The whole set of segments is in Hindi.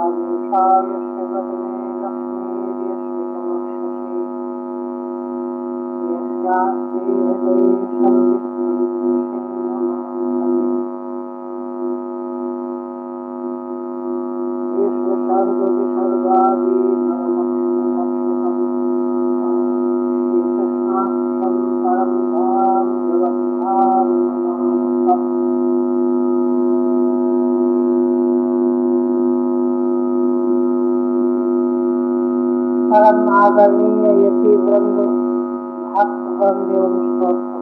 कामेशाय श्रीवदने लक्ष्मीर्यश्रितमक्षसि यस्यास्ति हृदये संवित्तं नमामि। विश्वसर्गविसर्गादि नवमक्षरमक्षितम् श्रीकृष्णाख्यं परं धाम जगद्धाम नमामि। परम आदरणीय यति वृंद, भक्त वृंद एवं श्रोत्र,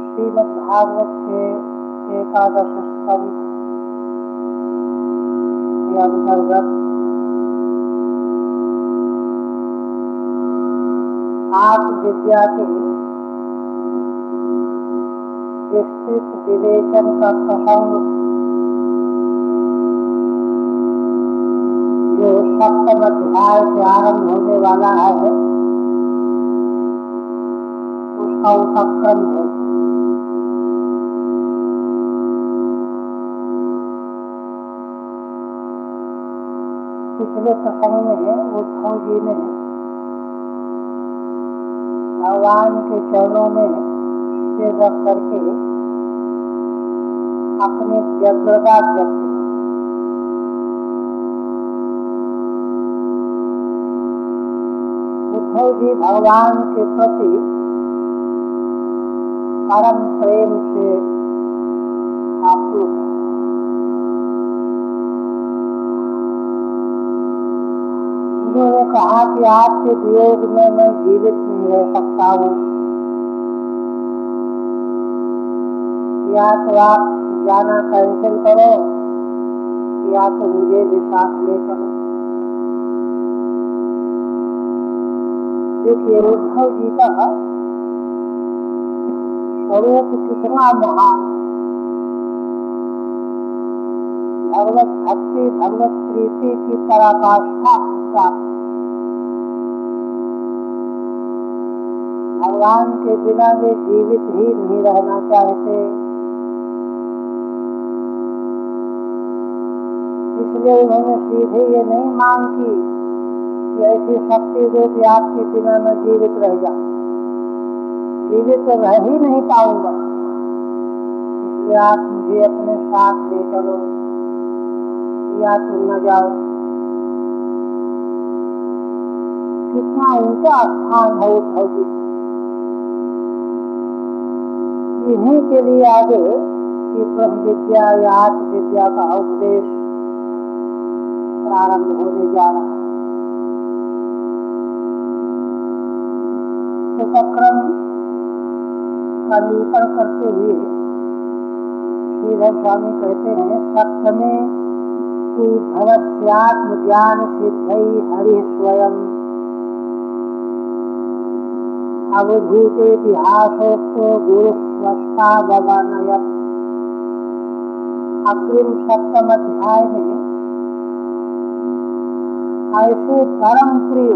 श्रीमद् भागवत के एकादश स्कंध के अंतर्गत आत्मविद्या के विस्तृत विवेचन का प्रसंग जो सप्तम अध्याय से आरंभ होने वाला है उसका उपक्रम है। पिछले प्रसंग में उद्धव जी ने भगवान के चरणों में सिर रख करके अपनी व्यग्रता व्यक्त की। उद्धव जी भगवान के प्रति परम प्रेम से आप्लुत हैं। उन्होंने कहा कि आपके वियोग में मैं जीवित नहीं रह सकता हूँ, या तो आप जाना कैंसिल करो या तो मुझे भी साथ ले चलो। देखिए उद्धव जी का स्वरूप कितना महान, भगवत भक्ति भगवत प्रीति की पराकाष्ठा प्राप्त। भगवान के बिना वे जीवित ही नहीं रहना चाहते, इसलिए उन्होंने सीधे ये नहीं मांग की ऐसी शक्ति दो कि आपके बिना मैं जीवित रह जाऊं, जीवित तो रह ही नहीं पाऊंगा, इसलिए आप मुझे अपने साथ ले चलो या तुम न जाओ। कितना ऊंचा स्थान है उद्धव जी। इन्हीं के लिए आगे कि ब्रह्म विद्या या आत्म विद्या का उपदेश प्रारंभ होने जा रहा है। उपक्रम का निरूपण करते हुए श्रीधर स्वामी कहते हैं, सप्तमे तु भवस्यात्म ज्ञान सिद्धई हरि स्वयं अवधूते इतिहासोक्तो गुरु स्वस्था भवानयत्। अग्रिम सप्तम अध्याय में ऐसे परम प्रिय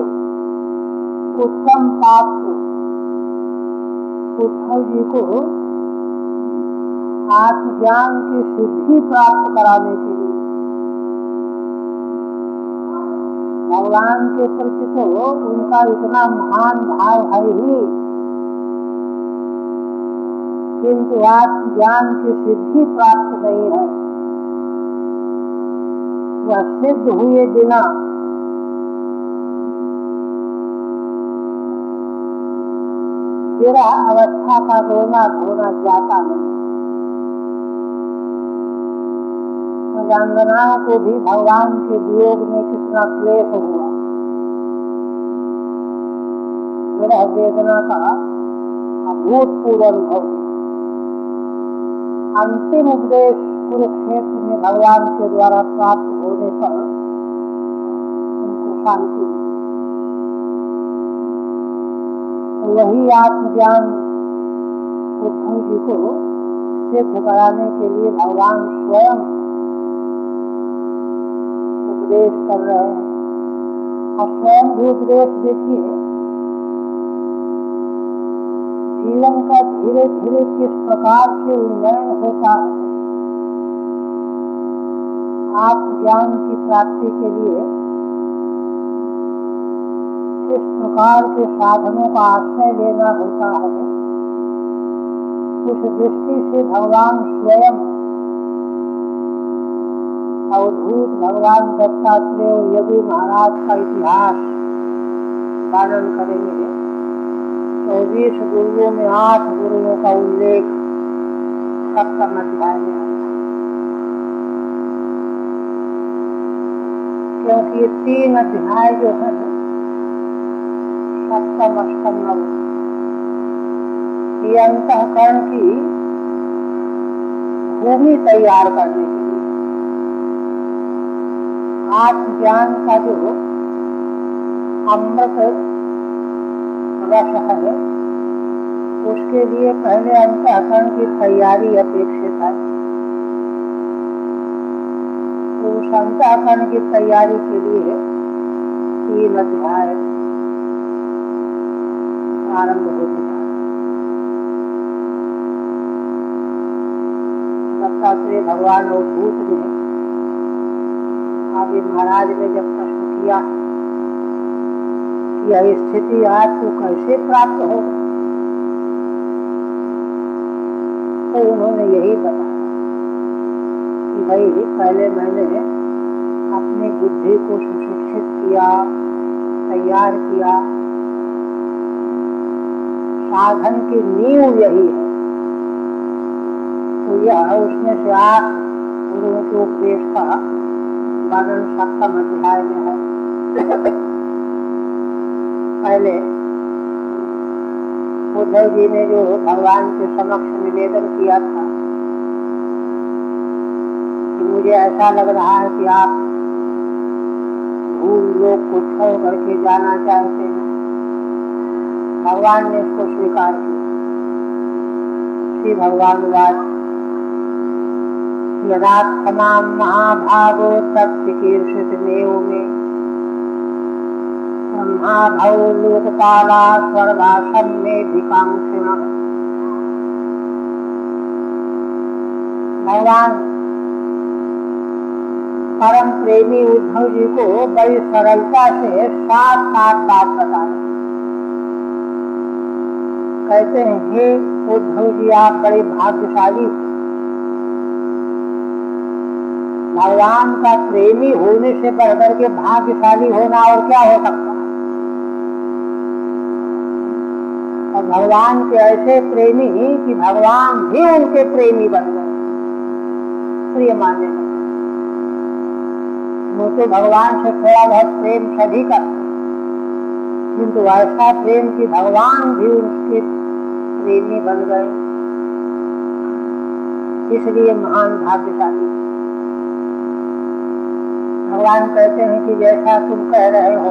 उत्तम पात्र उद्धव जी को आत्मज्ञान की सिद्धि प्राप्त कराने के लिए भगवान के प्रति तो उनका इतना महान भाव है ही, किंतु आत्मज्ञान की सिद्धि प्राप्त नहीं है। वह सिद्ध हुए बिना विरह अवस्था का रोना धोना जाता नहीं। रंगनाओं को भी भगवान के वियोग में कितना क्लेश हुआ। विरह वेदना का अभूतपूर्व अनुभव। अंतिम उपदेश कुरुक्षेत्र में भगवान के द्वारा प्राप्त होने पर उनको शांति। वही आत्मज्ञान उद्धव जी को सिद्ध कराने के लिए भगवान स्वयं उपदेश कर रहे हैं। और स्वयं भी उपदेश देखिए, जीवन का धीरे धीरे किस प्रकार से उन्नयन होता है आत्मज्ञान की प्राप्ति के लिए किस प्रकार के साधनों का आश्रय लेना होता है, उस दृष्टि से भगवान स्वयं अवधूत भगवान दत्तात्रेय और यदु महाराज का इतिहास वर्णन करेंगे। 24 गुरुओं में 8 गुरुओं का उल्लेख 7वें अध्याय में है, क्योंकि ये 3 अध्याय जो है 7, 8, 9 ये अंतःकरण की भूमि तैयार करने के लिए आत्मज्ञान का जो अमृत रस है उसके लिए पहले अंतःकरण की तैयारी अपेक्षित है। तो उस अंतःकरण की तैयारी के लिए 3 अध्याय आरंभ होते हैं। दत्तात्रेय भगवान अवधूत ने आगे महाराज ने जब प्रश्न किया कि यह स्थिति आज को कैसे प्राप्त हो, तो उन्होंने यही बताया कि भाई पहले मैंने अपनी बुद्धि को सुशिक्षित किया, तैयार किया। साधन की नींव यही है। तो यह उसमें से 8 गुरुओं के उपदेश का वर्णन 7वें अध्याय में है। पहले उद्धव जी ने जो भगवान के समक्ष निवेदन किया था कि मुझे ऐसा लग रहा है कि आप भूल लोक को छोड़ करके जाना चाहते हैं, भगवान ने इसको स्वीकार किया। श्री भगवान वाच यदात्मनां महाभागो तत्चिकीर्षित नेव में ब्रह्माभौ लोकपाला स्वर्गासम में भिकांक्षिणः। भगवान परम प्रेमी उद्धव जी को बड़ी सरलता से 7 बात बताए। कहते हैं, हे उद्धव जी आप बड़े भाग्यशाली। भगवान का प्रेमी होने से बढ़कर के भाग्यशाली होना और क्या हो सकता है। और भगवान के ऐसे प्रेमी कि भगवान भी उनके प्रेमी बन गए, प्रिय मानने लगे। वो तो भगवान से थोड़ा बहुत प्रेम सभी करते, किंतु ऐसा प्रेम कि भगवान भी उनके प्रेमी बन गए, इसलिए महान भाग्यशाली। भगवान कहते हैं कि जैसा तुम कह रहे हो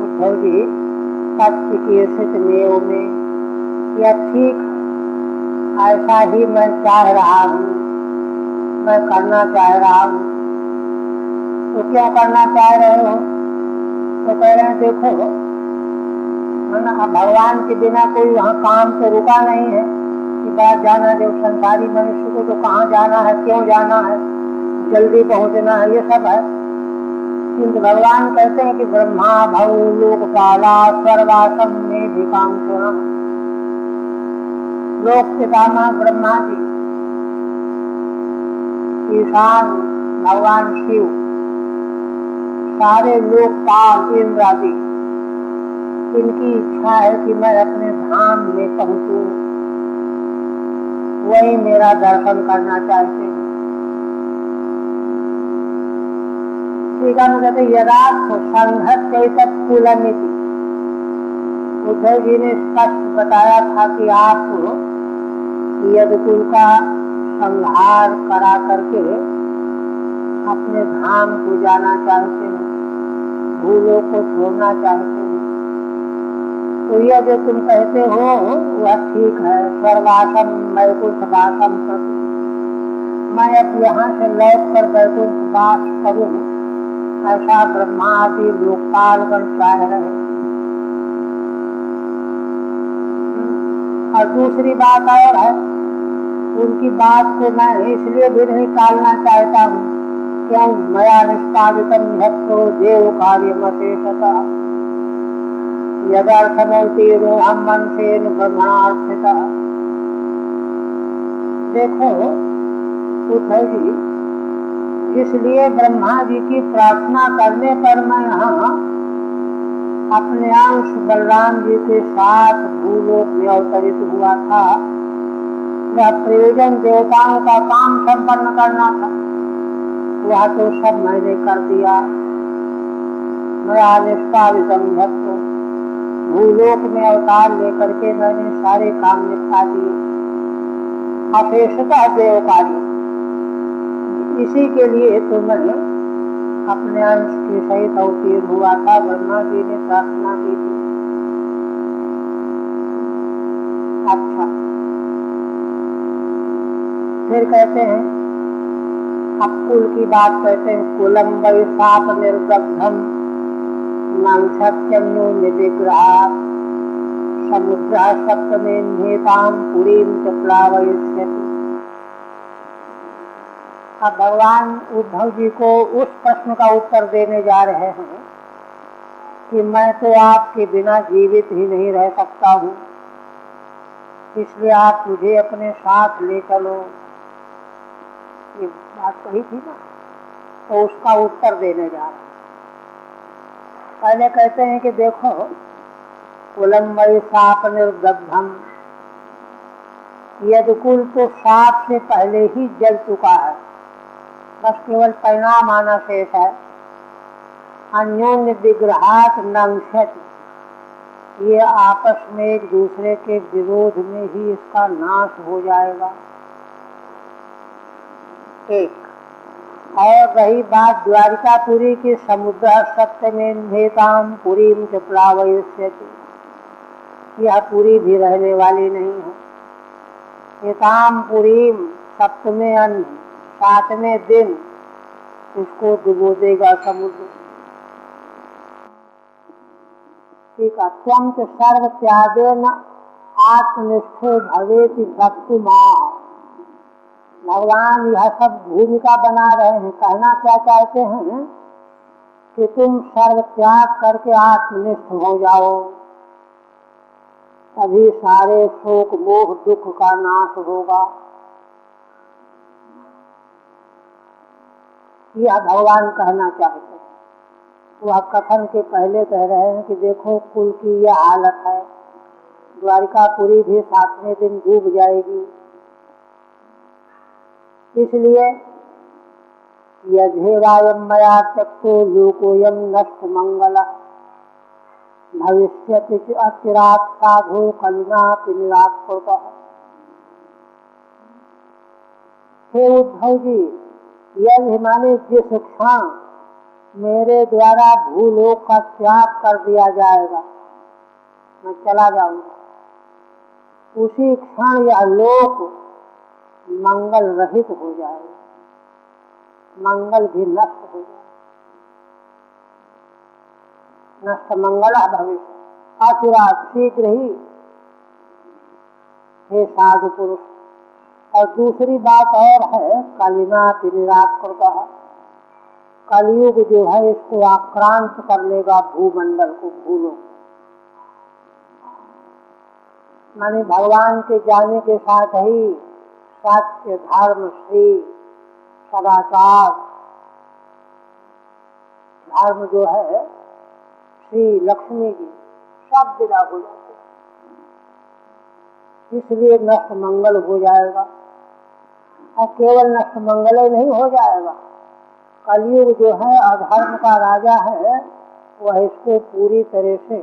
उद्धव जी, तत्चिकीर्षित नेव में, यह ठीक ऐसा ही मैं चाह रहा हूँ, मैं करना चाह रहा हूँ। तो क्यों करना चाह रहे हो? तो कह रहे हैं देखो है ना, भगवान के बिना कोई वहाँ काम तो रुका नहीं है कि बाहर जाना। जो संसारी मनुष्य को तो कहाँ जाना है, क्यों जाना है, जल्दी पहुँचना है, ये सब है। किंतु भगवान कहते हैं कि ब्रह्मा भव लोकपाला स्वर्गासम में भिकांक्षिणः। लोक पितामह ब्रह्मा जी, ईशान भगवान शिव, सारे लोकपाल इंद्र आदि, इनकी इच्छा है कि मैं अपने धाम में पहुंचूं, वही मेरा दर्शन करना चाहते हैं। कहते यदार्थ संघत कुलमिति। उद्धव जी ने स्पष्ट बताया था कि आप यदकुल का संहार करा करके अपने धाम को जाना चाहते हैं, भूलों को छोड़ना चाहते हैं। तो यह जो तुम कहते हो वह ठीक है। स्वर्गासम वैकुंठ वासम प्रति, मैं अब यहाँ से लौट कर वैकुंठ वास करूँ, ऐसा ब्रह्मा आदि लोकपालगण चाह रहे। और दूसरी बात और है, उनकी बात को मैं इसलिए भी नहीं टालना चाहता हूँ, क्यों मया निष्पादितम ह्यत्रो देव कार्यमशेषतः यदर्थमोतीरो हम मनसेन ब्रह्मणार्थितः। देखो उद्धव जी, इसलिए ब्रह्मा जी की प्रार्थना करने पर मैं यहाँ अपने अंश बलराम जी के साथ भूलोक में अवतरित हुआ था। वह प्रयोजन देवताओं का काम संपन्न करना था, वह तो सब मैंने कर दिया। मेरा निष्पादितम भक्तो, भूलोक में अवतार लेकर के मैंने सारे काम निपटा दिए। अशेषतः देव कार्य, इसी के लिए तो मैं अपने अंश के सहित अवतीर्ण हुआ था। ब्रह्मा जी ने प्रार्थना की थी। अच्छा, फिर कहते हैं, अब कुल की बात कहते हैं, कुलम वै साप निर्दग्धम नंसत्यम निविग्रहात् समुद्र सप्तमेन्येताम पुरीम च प्लावयिष्यति। अब भगवान उद्धव जी को उस प्रश्न का उत्तर देने जा रहे हैं कि मैं तो आपके बिना जीवित ही नहीं रह सकता हूँ, इसलिए आप मुझे अपने साथ ले चलो। ये बात कही थी ना, तो उसका उत्तर देने जा रहे हैं। पहले कहते हैं कि देखो, कुलम वै साप निर्दग्धम, यदुकुल तो साप से पहले ही जल चुका है, बस केवल परिणाम आना शेष है। अन्योन्य विग्रहात नंसत, ये आपस में एक दूसरे के विरोध में ही इसका नाश हो जाएगा। एक और रही बात द्वारिकापुरी की, समुद्र सप्तमेन्येताम पुरीम च प्लावयिष्यति, यह पुरी भी रहने वाली नहीं है। एताम पुरीम, सप्तमें अन्न, सातवें दिन इसको डुबो देगा समुद्र। ठीक है, त्वं च सर्व त्यागेन आत्मनिष्ठो भवेति भक्तिमाः। भगवान यह सब भूमिका बना रहे हैं, कहना क्या चाहते हैं कि तुम सर्व त्याग करके आत्मनिष्ठ हो जाओ, तभी सारे शोक मोह दुख का नाश होगा। यह भगवान कहना चाहते हैं। वह कथन के पहले कह रहे हैं कि देखो कुल की यह हालत है, द्वारिकापुरी भी 7वें दिन डूब जाएगी। इसलिए यद्धेवायं मया त्यक्तो लोकोऽयं नष्ट मंगलः भविष्यति च अचिरात् साधु कलिनापि निराकृतः। हे उद्धव जी, यदि माने जिस क्षण मेरे द्वारा भूलोक का त्याग कर दिया जाएगा, मैं चला जाऊंगा, उसी क्षण यह लोक मंगल रहित हो जाएगा, मंगल भी नष्ट हो जाएगा। नष्ट मंगल भविष्य अचिरात्, शीघ्र ही, हे साधु पुरुष। और दूसरी बात और है, कलिनापि निराकृतः, कलयुग जो है इसको आक्रांत कर लेगा भूमंडल को, भूलोक। माने भगवान के जाने के साथ ही सत्य धर्म श्री सदाचार धर्म जो है, श्री लक्ष्मी जी सब विदा हो जाते, इसलिए नष्ट मंगल हो जाएगा। और केवल नष्ट मंगल ही नहीं हो जाएगा, कलयुग जो है अधर्म का राजा है, वह इसको पूरी तरह से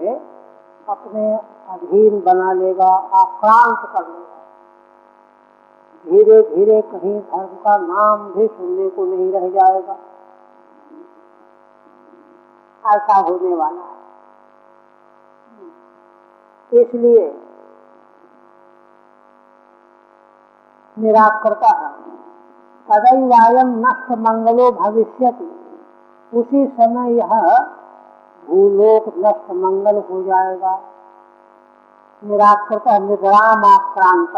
अपने अधीन बना लेगा, आक्रांत कर लेगा। धीरे धीरे कहीं धर्म का नाम भी सुनने को नहीं रह जाएगा, ऐसा होने वाला है। इसलिए निराकृता है, तदैवायं नष्ट मंगलो भविष्यति, उसी समय यह भूलोक नष्ट मंगल हो जाएगा। निराकृत निद्राम आक्रांत,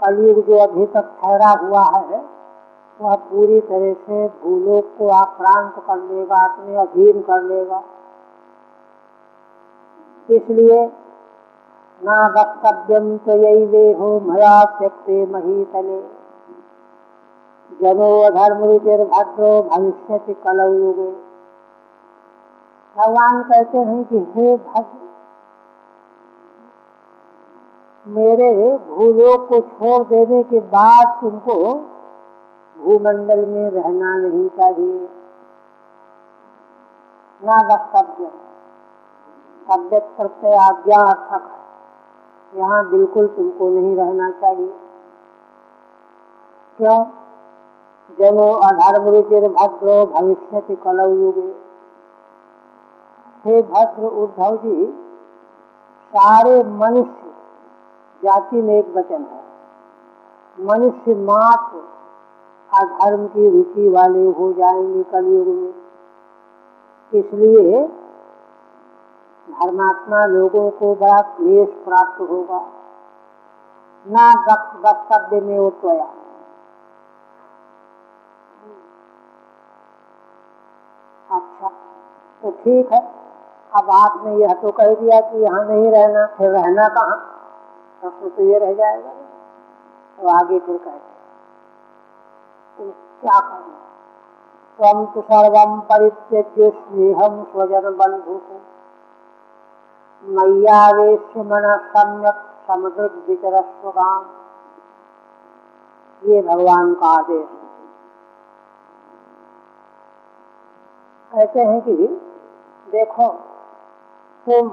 कलयुग जो अभी तक ठहरा हुआ है वह पूरी तरह से भूलोक को आक्रांत कर लेगा, अपने अधीन कर लेगा। इसलिए ना वक्तव्यम त्वयैवेहो मया त्यक्ते महीतले जनो अधर्मरुचिर्भद्रो भविष्यति कलौ युगे। भगवान कहते हैं कि हे भक्त, मेरे भूलोक को छोड़ देने के बाद तुमको भूमंडल में रहना नहीं चाहिए। ना वक्तव्य शब्द प्रत्यय आज्ञा अर्थक, यहाँ बिल्कुल तुमको नहीं रहना चाहिए। क्यों? जनो अधर्म रुचिर भद्रो भविष्यति कलौ युगे। हे भद्र उद्धव जी, सारे मनुष्य जाति में एक वचन है, मनुष्य मात्र अधर्म की रुचि वाले हो जाएंगे कलयुग में। इसलिए धर्मात्मा लोगों को बड़ा क्लेश प्राप्त होगा। ना वक्तव्य में उत्वया, अच्छा तो ठीक है, अब आपने यह तो कह दिया कि यहाँ नहीं रहना, फिर रहना कहाँ? प्रश्न तो ये रह जाएगा। तो आगे फिर कहते तो क्या करना? त्वं तु सर्वं परित्यज्य स्नेहं स्वजन बंधु मय्यावेश्य मनः सम्यक् समदृग् विचरस्वगाम्। ये भगवान का आदेश। कहते हैं कि देखो, तुम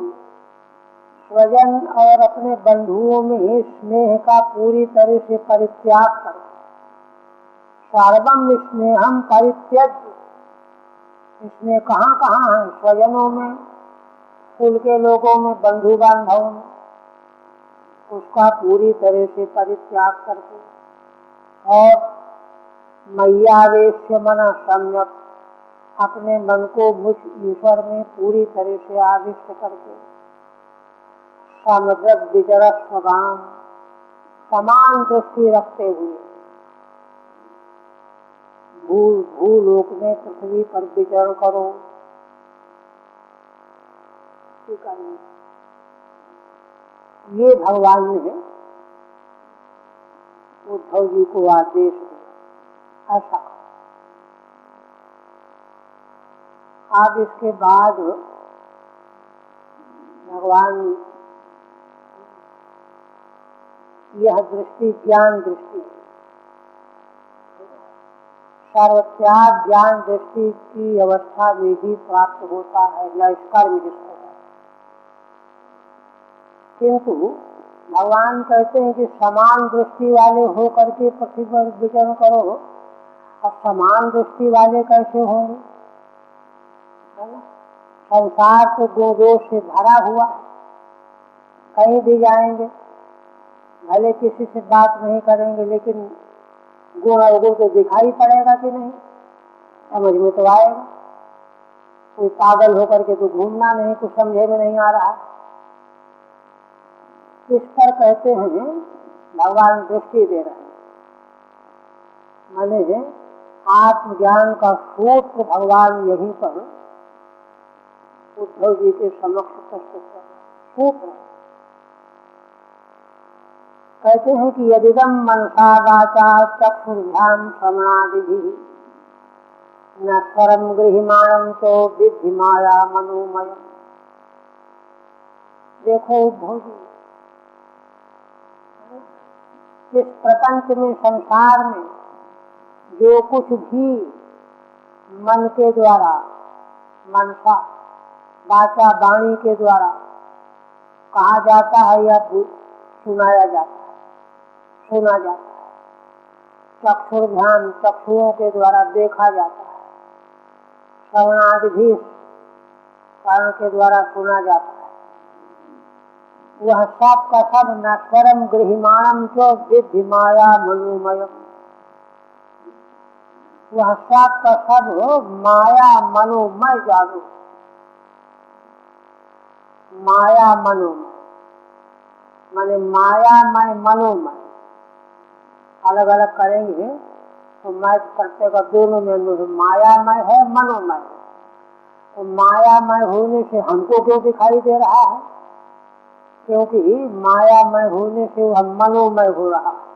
स्वजन और अपने बंधुओं में स्नेह का पूरी तरह से परित्याग करो। सर्वम स्नेहम परित्यज्य, इसमें कहाँ कहाँ है? स्वजनों में, कुल के लोगों में, बंधु बांधवों में, उसका पूरी तरह से परित्याग करके और मय्यावेश्य मन सम्यक, अपने मन को मुझ ईश्वर में पूरी तरह से आविष्ट करके समदृग् विचरस्वगाम, समान दृष्टि रखते हुए भूलोक में पृथ्वी पर विचरण करो। ये भगवान ने उद्धव जी को आदेश दिया। ऐसा अब इसके बाद भगवान यह दृष्टि ज्ञान दृष्टि, सर्वत्याग ज्ञान दृष्टि की अवस्था में ही प्राप्त होता है, नैष्कर्म जिसको है। किंतु भगवान कहते हैं कि समान दृष्टि वाले हो करके पृथ्वी पर विचरण करो। अब समान दृष्टि वाले कैसे होंगे? संसार तो दो दोष से भरा हुआ, कहीं भी जाएंगे, भले किसी से बात नहीं करेंगे, लेकिन गुण अवगुण तो दिखाई पड़ेगा कि नहीं? समझ में तो आएगा। कोई पागल होकर के तो घूमना नहीं, कुछ समझे में नहीं आ रहा। इस पर कहते हैं भगवान दृष्टि दे रहे हैं, माने आत्मज्ञान का सूत्र भगवान यहीं पर उद्धव जी के समक्ष प्रस्तुत कर सूत्र कहते हैं कि यदिदं मनसा वाचा चक्षुर्भ्याम श्रवणादिभिः न स्वरं गृह्यमाणं तो विद्धि माया मनोमयम्। देखो भोजी, इस प्रपंच में, संसार में जो कुछ भी मन के द्वारा, मनसा वाचा वाणी के द्वारा कहा जाता है या सुनाया जाता है, सुना जाता है, चक्षुर्भ्याम चक्षुओं के द्वारा देखा जाता है, श्रवणादि भी कान के द्वारा सुना जाता है, वह सब का सब नश्वरम गृह्यमाणम च विद्धि माया मनोमयम्। वह सब का सब माया मनोमय जानो, माया मनोमय माने मायामय मनोमय। अलग अलग करेंगे तो मैं करते का दोनों में मायामय है, मनोमय है। तो मायामय होने से हमको क्यों दिखाई दे रहा है? क्योंकि मायामय होने से वह मनोमय हो रहा है,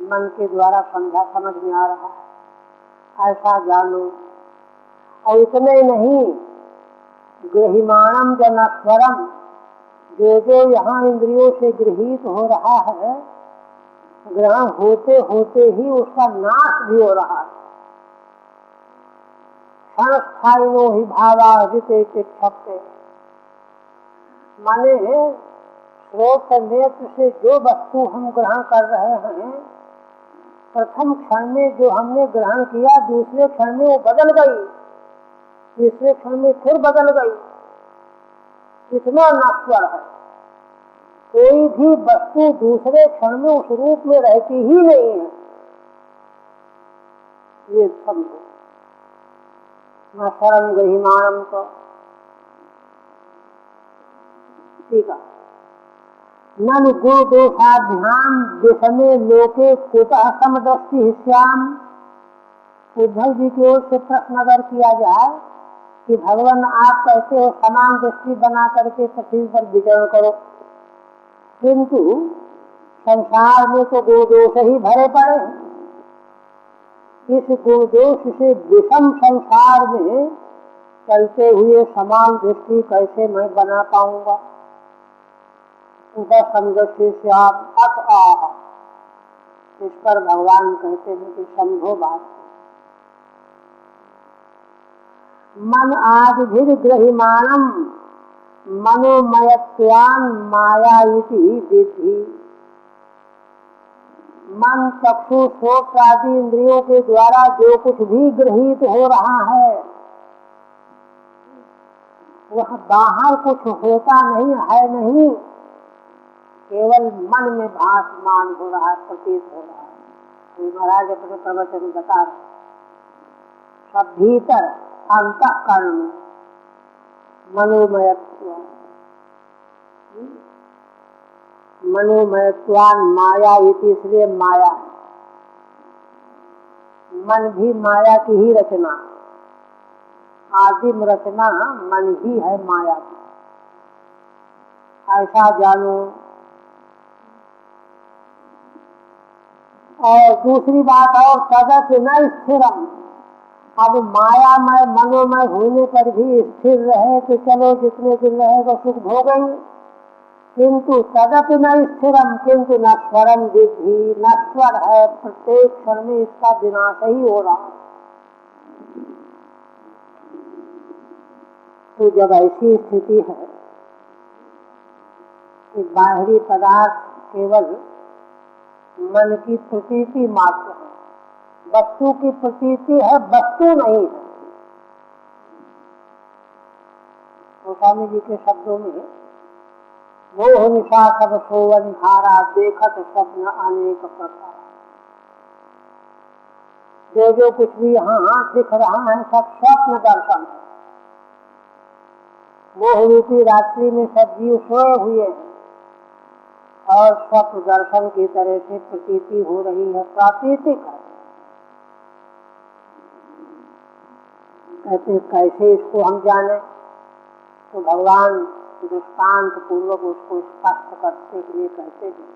मन के द्वारा समझ में आ रहा है, ऐसा जानो। और इतने नहीं, गृहिमाणम जनस्वरम, जो जो यहाँ इंद्रियों से गृहीत हो रहा है, ग्रहण होते होते ही उसका नाश भी हो रहा है। संस्थाइनो ही भावाजिते चिक्षते, माने श्रोत नेत्र से जो वस्तु हम ग्रहण कर रहे हैं, प्रथम क्षण में जो हमने ग्रहण किया, दूसरे क्षण में वो बदल गई, तीसरे क्षण में फिर बदल गई। इतना नश्वर है, कोई भी वस्तु दूसरे क्षण में उस रूप में रहती ही नहीं है, ये समझो। नश्वरम गृहिमाणम तो ठीक है। ननु गुण दोषाभ्याम विषमे लोके कुतः समदृष्टि श्याम। उद्धव जी की ओर से प्रश्न अगर किया जाए कि भगवान आप कहते हो समान दृष्टि बना करके पृथ्वी पर विचरण करो, किंतु संसार में तो गुण दोष ही भरे पड़े हैं। इस गुण दोष से विषम संसार में चलते हुए समान दृष्टि कैसे मैं बना पाऊंगा? समदृष्टि श्याम अत आह। इस पर भगवान कहते हैं कि समझो बात, मन आदि ग्रहिमाणम मनोमयत्वान माया इति विधि। मन चक्षु श्रोत आदि इंद्रियों के द्वारा जो कुछ भी गृहीत हो रहा है, वह बाहर कुछ होता नहीं है, नहीं, केवल मन में भासमान हो रहा है, प्रतीत हो रहा है। महाराज अपने प्रवचन बता रहे, सब भीतर अंतःकरण में मनोमयत्व, मनोमयत्वान माया इति, इसलिए माया, मन भी माया की ही रचना, आदिम रचना मन ही है माया की, ऐसा जानो। और दूसरी बात, और तदत न स्थिरम, अब मायामय मनोमय होने पर भी स्थिर रहे तो चलो जितने दिन रहेगा सुख भोगेंगे, किंतु तदत न स्थिरम, किंतु नश्वरम विद्धि, नश्वर है, प्रत्येक क्षण में इसका विनाश ही हो रहा है। तो जब ऐसी स्थिति है कि बाहरी पदार्थ केवल मन की प्रतीति मात्र है, वस्तु की प्रतीति है, वस्तु नहीं है। तो स्वामी जी के शब्दों में मोह निशा सब सोवन हारा, देखत स्वप्न अनेक प्रकार। जो जो कुछ भी यहाँ दिख रहा है सब स्वप्न दर्शन है। मोह रूपी रात्रि में सब जीव सोए हुए हैं और स्वप्न दर्शन की तरह से प्रतीति हो रही है, प्रातीतिक है। कहते कैसे इसको हम जाने? तो भगवान दृष्टांत पूर्वक उसको स्पष्ट करने के लिए कहते हैं,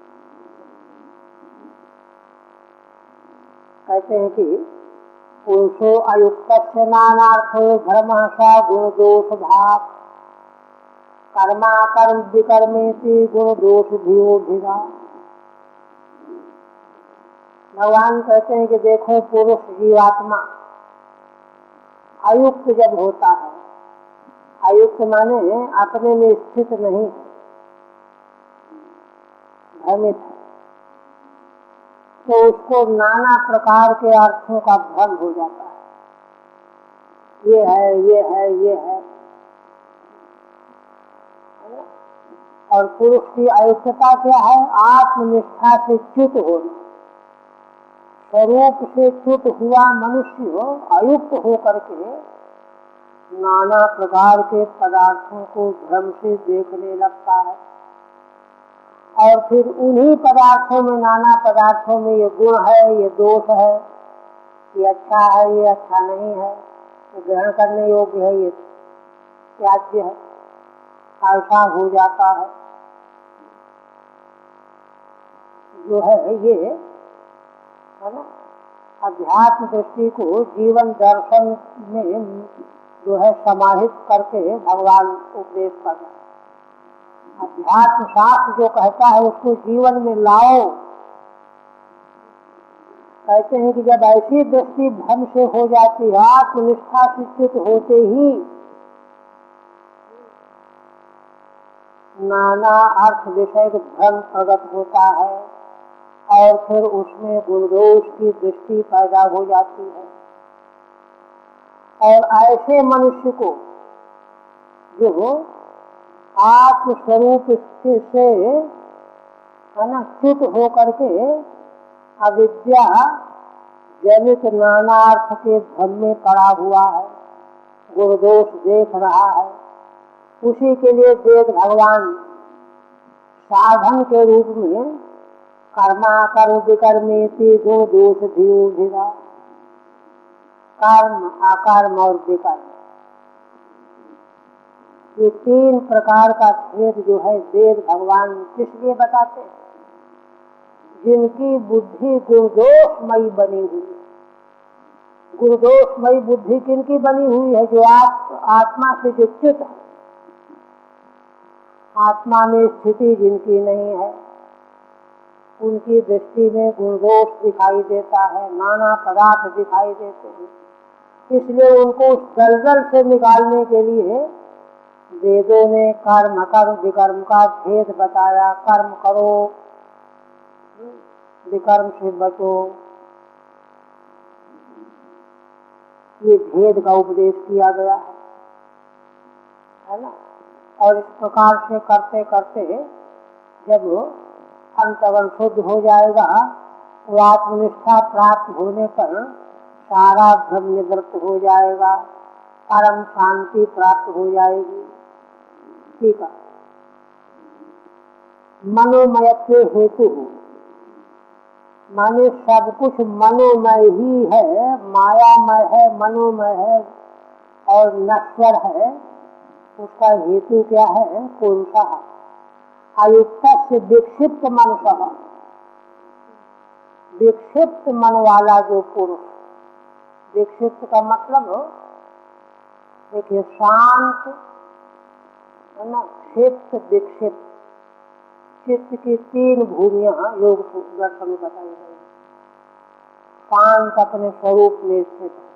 कहते हैं कि पुरुषो अयुक्त नानार्थो धर्म सा गुण दोष भाव, कर्मा कर्म विकर्मेति गुण दोष भिगा। भगवान कहते हैं कि देखो, पुरुष जीवात्मा अयुक्त जब होता है, अयुक्त माने अपने में स्थित नहीं, भ्रमित है, तो उसको नाना प्रकार के अर्थों का भ्रम हो जाता है। ये है, ये है, ये है। और पुरुष की अयुक्तता क्या है? आत्मनिष्ठा से च्युत होना। स्वरूप से च्युत हुआ मनुष्य अयुक्त हो करके नाना प्रकार के पदार्थों को भ्रम से देखने लगता है। और फिर उन्हीं पदार्थों में, नाना पदार्थों में ये गुण है, ये दोष है, ये अच्छा है, ये अच्छा नहीं है, ये ग्रहण करने योग्य है, ये त्याज्य है, ऐसा हो जाता है। जो है ये है ना, अध्यात्म दृष्टि को जीवन दर्शन में जो है समाहित करके भगवान उपदेश कर रहे हैं। अध्यात्म शास्त्र जो कहता है उसको जीवन में लाओ। कहते हैं कि जब ऐसी दृष्टि भ्रम से हो जाती है, आत्मनिष्ठा शिक्षित होते ही नाना अर्थ विषय भ्रम प्रकट होता है और फिर उसमें गुणदोष की दृष्टि पैदा हो जाती है। और ऐसे मनुष्य को जो आत्मस्वरूप से है ना च्युत होकर के अविद्या जनित नानार्थ के भ्रम में पड़ा हुआ है, गुणदोष देख रहा है, उसी के लिए वेद भगवान साधन के रूप में कर्मा कर्म विकर्मेति गुण दोष धियो धिरा, कर्म अकर्म और विकर्म, ये तीन प्रकार का भेद जो है वेद भगवान किस लिए बताते हैं? जिनकी बुद्धि गुणदोषमयी बनी हुई है। गुणदोषमयी बुद्धि किनकी बनी हुई है? जो आत्मा से जो च्युत है, आत्मा में स्थिति जिनकी नहीं है, उनकी दृष्टि में गुणदोष दिखाई देता है, नाना पदार्थ दिखाई देते हैं। इसलिए उनको उस दलदल से निकालने के लिए वेदों ने कर्म कर्म विकर्म का भेद बताया। कर्म करो, विकर्म से बचो, ये भेद का उपदेश किया गया है ना। और इस प्रकार से करते करते जब अंतरंग शुद्ध हो जाएगा तो आत्मनिष्ठा प्राप्त होने पर सारा भ्रम निवृत्त हो जाएगा, परम शांति प्राप्त हो जाएगी। ठीक है। मनोमयत्व हेतु माने सब कुछ मनोमय ही है, मायामय है, मनोमय है और नश्वर है। उसका हेतु क्या है? पुरुषः अयुक्त से विक्षिप्त मनसः, विक्षिप्त मन वाला जो पुरुष, विक्षिप्त का मतलब देखिए शांत है ना, क्षिप्त विक्षिप्त, चित्त की तीन भूमियां योग दर्शन में बताई गई। शांत अपने स्वरूप में स्थित है,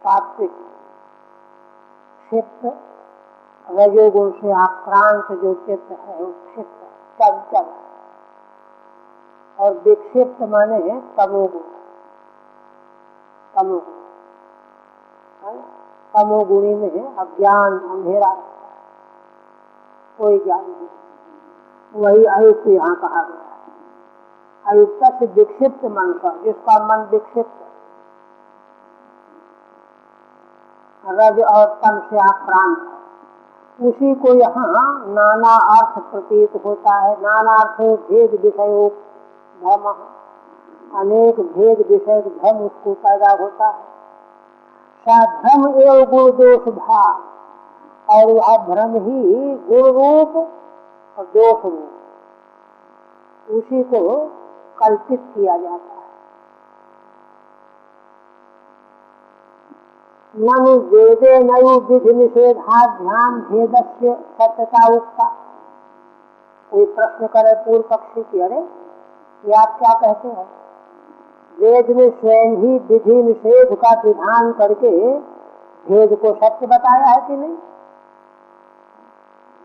सात्विक, क्षिप्त रजोगुण से आक्रांत जो चित्त है वो क्षिप्त चंचल, और विक्षिप्त माने तमोगुण, तमोगुण, तमोगुणी में अज्ञान अंधेरा, कोई ज्ञान नहीं, वही अयुक्त यहाँ कहा गया है। अयुक्त से विक्षिप्त मन का, जिसका मन विक्षिप्त रज और तम से आक्रांत है, उसी को यहाँ नाना अर्थ प्रतीत होता है। नाना अर्थ भेद विषय भ्रम, अनेक भेद विषय भ्रम उसको पैदा होता है। भ्रम एवं गुण दोष भाव, और वह भ्रम ही गुण रूप और दोष रूप, उसी को कल्पित किया जाता है। ननु वेदे नयु विधि निषेधाध्यान भेदस्य सत्यता उक्ता। कोई प्रश्न करे पूर्व पक्षी की, अरे ये आप क्या कहते हैं? वेद ने स्वयं ही विधि निषेध का विधान करके भेद को सत्य बताया है कि नहीं?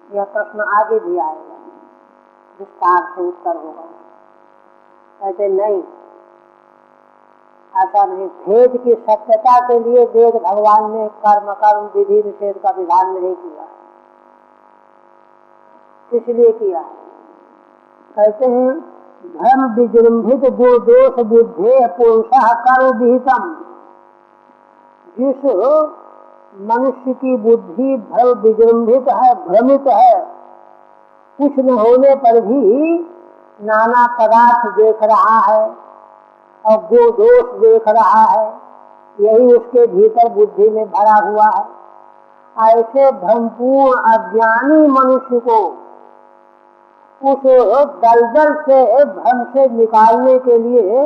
यह प्रश्न आगे भी आएगा, विस्तार से उत्तर होगा। कहते नहीं, ऐसा नहीं। भेद की सत्यता के लिए वेद भगवान ने कर्म कर्म विधि निषेध का विधान नहीं किया। किस लिए किया? कहते हैं धर्म विजृंभित गुण दोष बुद्धे पुरुषः कर्म विहितम। जिस मनुष्य की बुद्धि भ्रम विजृंभित है, भ्रमित है, कुछ न होने पर भी नाना पदार्थ देख रहा है और जो दोष देख रहा है यही उसके भीतर बुद्धि में भरा हुआ है। ऐसे भ्रमपूर्ण अज्ञानी मनुष्य को उस दलदल से भ्रम से निकालने के लिए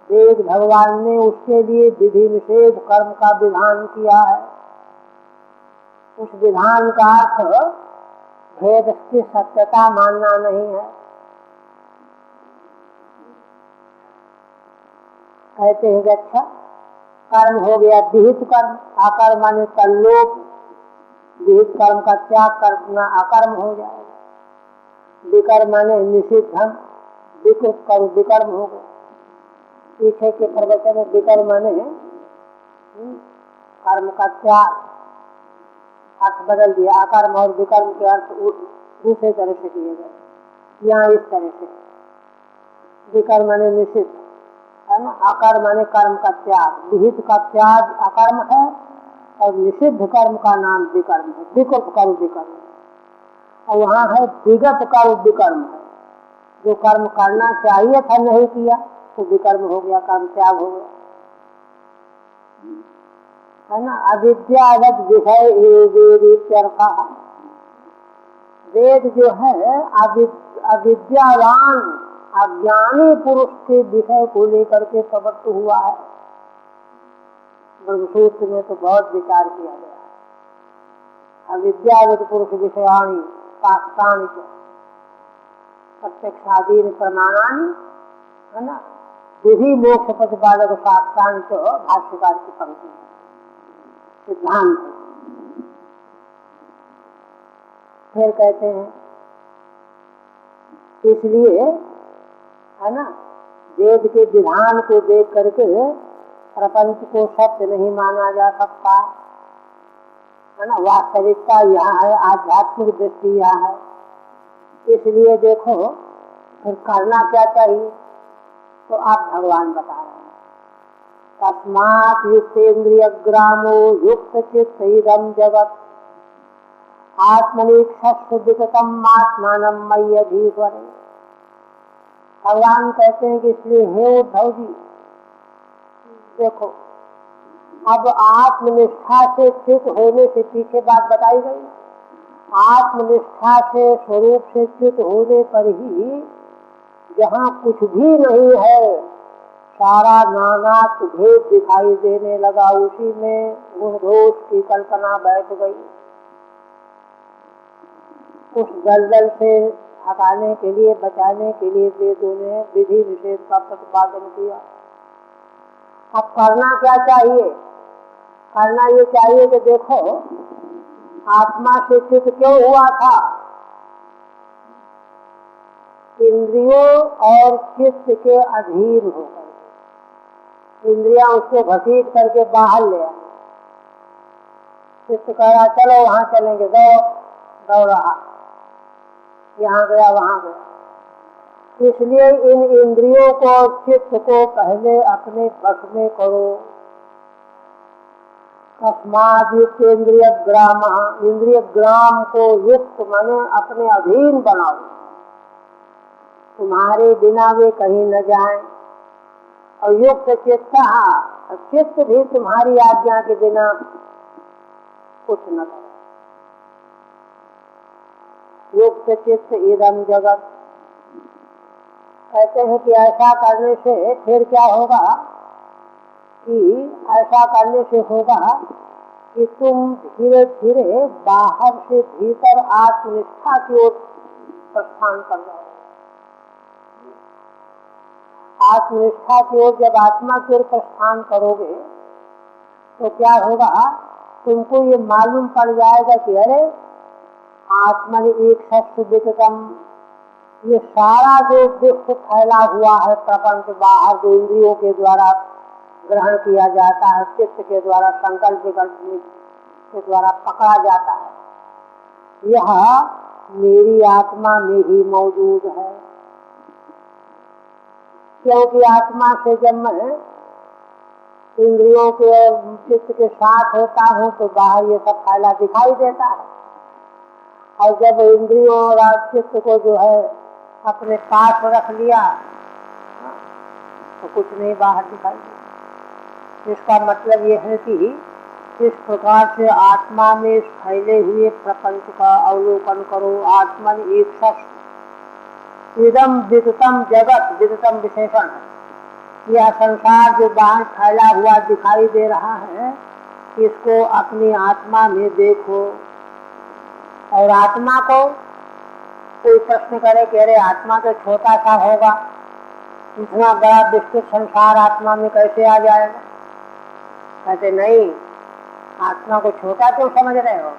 वेद भगवान ने उसके लिए विधि निषेध कर्म का विधान किया है। उस विधान का अर्थ भेद की सत्यता मानना नहीं है। कहते हैं कि अच्छा कर्म हो गया विहित कर्म, अकर्म माने तल्लोक, विहित कर्म का त्याग करना अकर्म हो जाएगा। विकर्म माने निषिद्धम, विकृत कर्म विकर्म हो गया। पीछे के प्रवचन में विकर्म माने कर्म का त्याग अर्थ बदल दिया, अकर्म और विकर्म के अर्थ दूसरे तरह से किए गए। यहाँ इस तरह से विकर्म माने निषिद्ध है ना, अकर्म माने कर्म का त्याग। विहित का त्याग अकर्म है और निषिद्ध कर्म का नाम विकर्म है, विकृत कर्म विकर्म। और वहाँ है विगत कर्म विकर्म है, जो कर्म करना चाहिए था नहीं किया तो विकर्म हो गया, कर्म त्याग हो गया, है ना। अविद्यावत विषय वेद, वेद जो है अविद्यावान अज्ञानी पुरुष के विषय को लेकर के प्रवृत्त हुआ है। ब्रह्मसूत्र में तो बहुत विचार किया गया है। अविद्यावत पुरुष विषयाणी शास्त्राणि प्रत्यक्षादीन प्रमाणानि, है ना, विधि मोक्ष प्रतिपादक शास्त्राणि तो भाष्यकार की पंक्ति सिद्धांत। फिर कहते हैं इसलिए, है ना, वेद के विधान को देख करके प्रपंच को सत्य नहीं माना जा सकता, है ना। वास्तविकता यहाँ है, आध्यात्मिक दृष्टि यहाँ है। इसलिए देखो फिर करना क्या चाहिए, तो आप भगवान बता रहे हैं, तस्मात् युक्तेन्द्रिय ग्रामो युक्त चित्त इदं जगत् आत्मनिक्षस्व विगतम् आत्मानं मय्यधीश्वरे। भगवान कहते हैं कि इसलिए हे उद्धव जी, देखो अब आत्मनिष्ठा से चित होने से पीछे बात बताई गई, आत्मनिष्ठा से स्वरूप से चित होने पर ही जहाँ कुछ भी नहीं है सारा नानात्व भेद दिखाई देने लगा, उसी में गुण दोष की कल्पना बैठ गई। उस दलदल से हटाने के लिए, बचाने के लिए वेदों ने विधि निषेध का प्रतिपादन किया। अब करना क्या चाहिए, करना ये चाहिए कि देखो आत्मा से चित्त क्यों हुआ था, इंद्रियों और चित्त के अधीन होकर, इंद्रियां उसको घसीट करके बाहर ले आए। चित्त कह रहा चलो वहां चलेंगे, दौड़ रहा, यहाँ गया वहां गया। इसलिए इन इंद्रियों को, चित्त को पहले अपने वश में करो। तस्मात् युक्त इंद्रिय ग्राम, इंद्रिय ग्राम को युक्त माने अपने अधीन बनाओ, तुम्हारे बिना वे कहीं न जाएं। और युक्त चित्त, चित्त भी तुम्हारी आज्ञा के बिना कुछ न करे। युक्त चित्त इदं जगत, कहते हैं कि ऐसा करने से फिर क्या होगा, कि ऐसा करने से होगा कि तुम धीरे धीरे बाहर से भीतर आत्मनिष्ठा की ओर प्रस्थान कर जाओ। आत्मनिष्ठा की ओर जब आत्मा की ओर प्रस्थान करोगे तो क्या होगा, तुमको ये मालूम पड़ जाएगा कि अरे आत्मा ने एक शस्त्र विगतम, ये सारा जो दुष्ट फैला हुआ है प्रपंच बाहर, जो इंद्रियों के द्वारा ग्रहण किया जाता है, चित्त के द्वारा संकल्प विकल्प के द्वारा पकड़ा जाता है, यह मेरी आत्मा में ही मौजूद है। क्योंकि आत्मा से जब मैं इंद्रियों के और चित्त के साथ होता हूँ तो बाहर ये सब फैला दिखाई देता है, और जब इंद्रियों और चित्त को जो है अपने पास रख लिया तो कुछ नहीं बाहर दिखाई देता। इसका मतलब यह है कि इस प्रकार से आत्मा में फैले हुए प्रपंच का अवलोकन करो। आत्मन ईक्षस इदम विदितम जगत, विदितम विशेषण है। यह संसार जो बाहर फैला हुआ दिखाई दे रहा है, इसको अपनी आत्मा में देखो। और आत्मा को कोई प्रश्न करे कि अरे आत्मा तो छोटा सा होगा, इतना बड़ा विस्तृत संसार आत्मा में कैसे आ जाएगा? कहते नहीं, आत्मा को छोटा क्यों समझ रहे हो?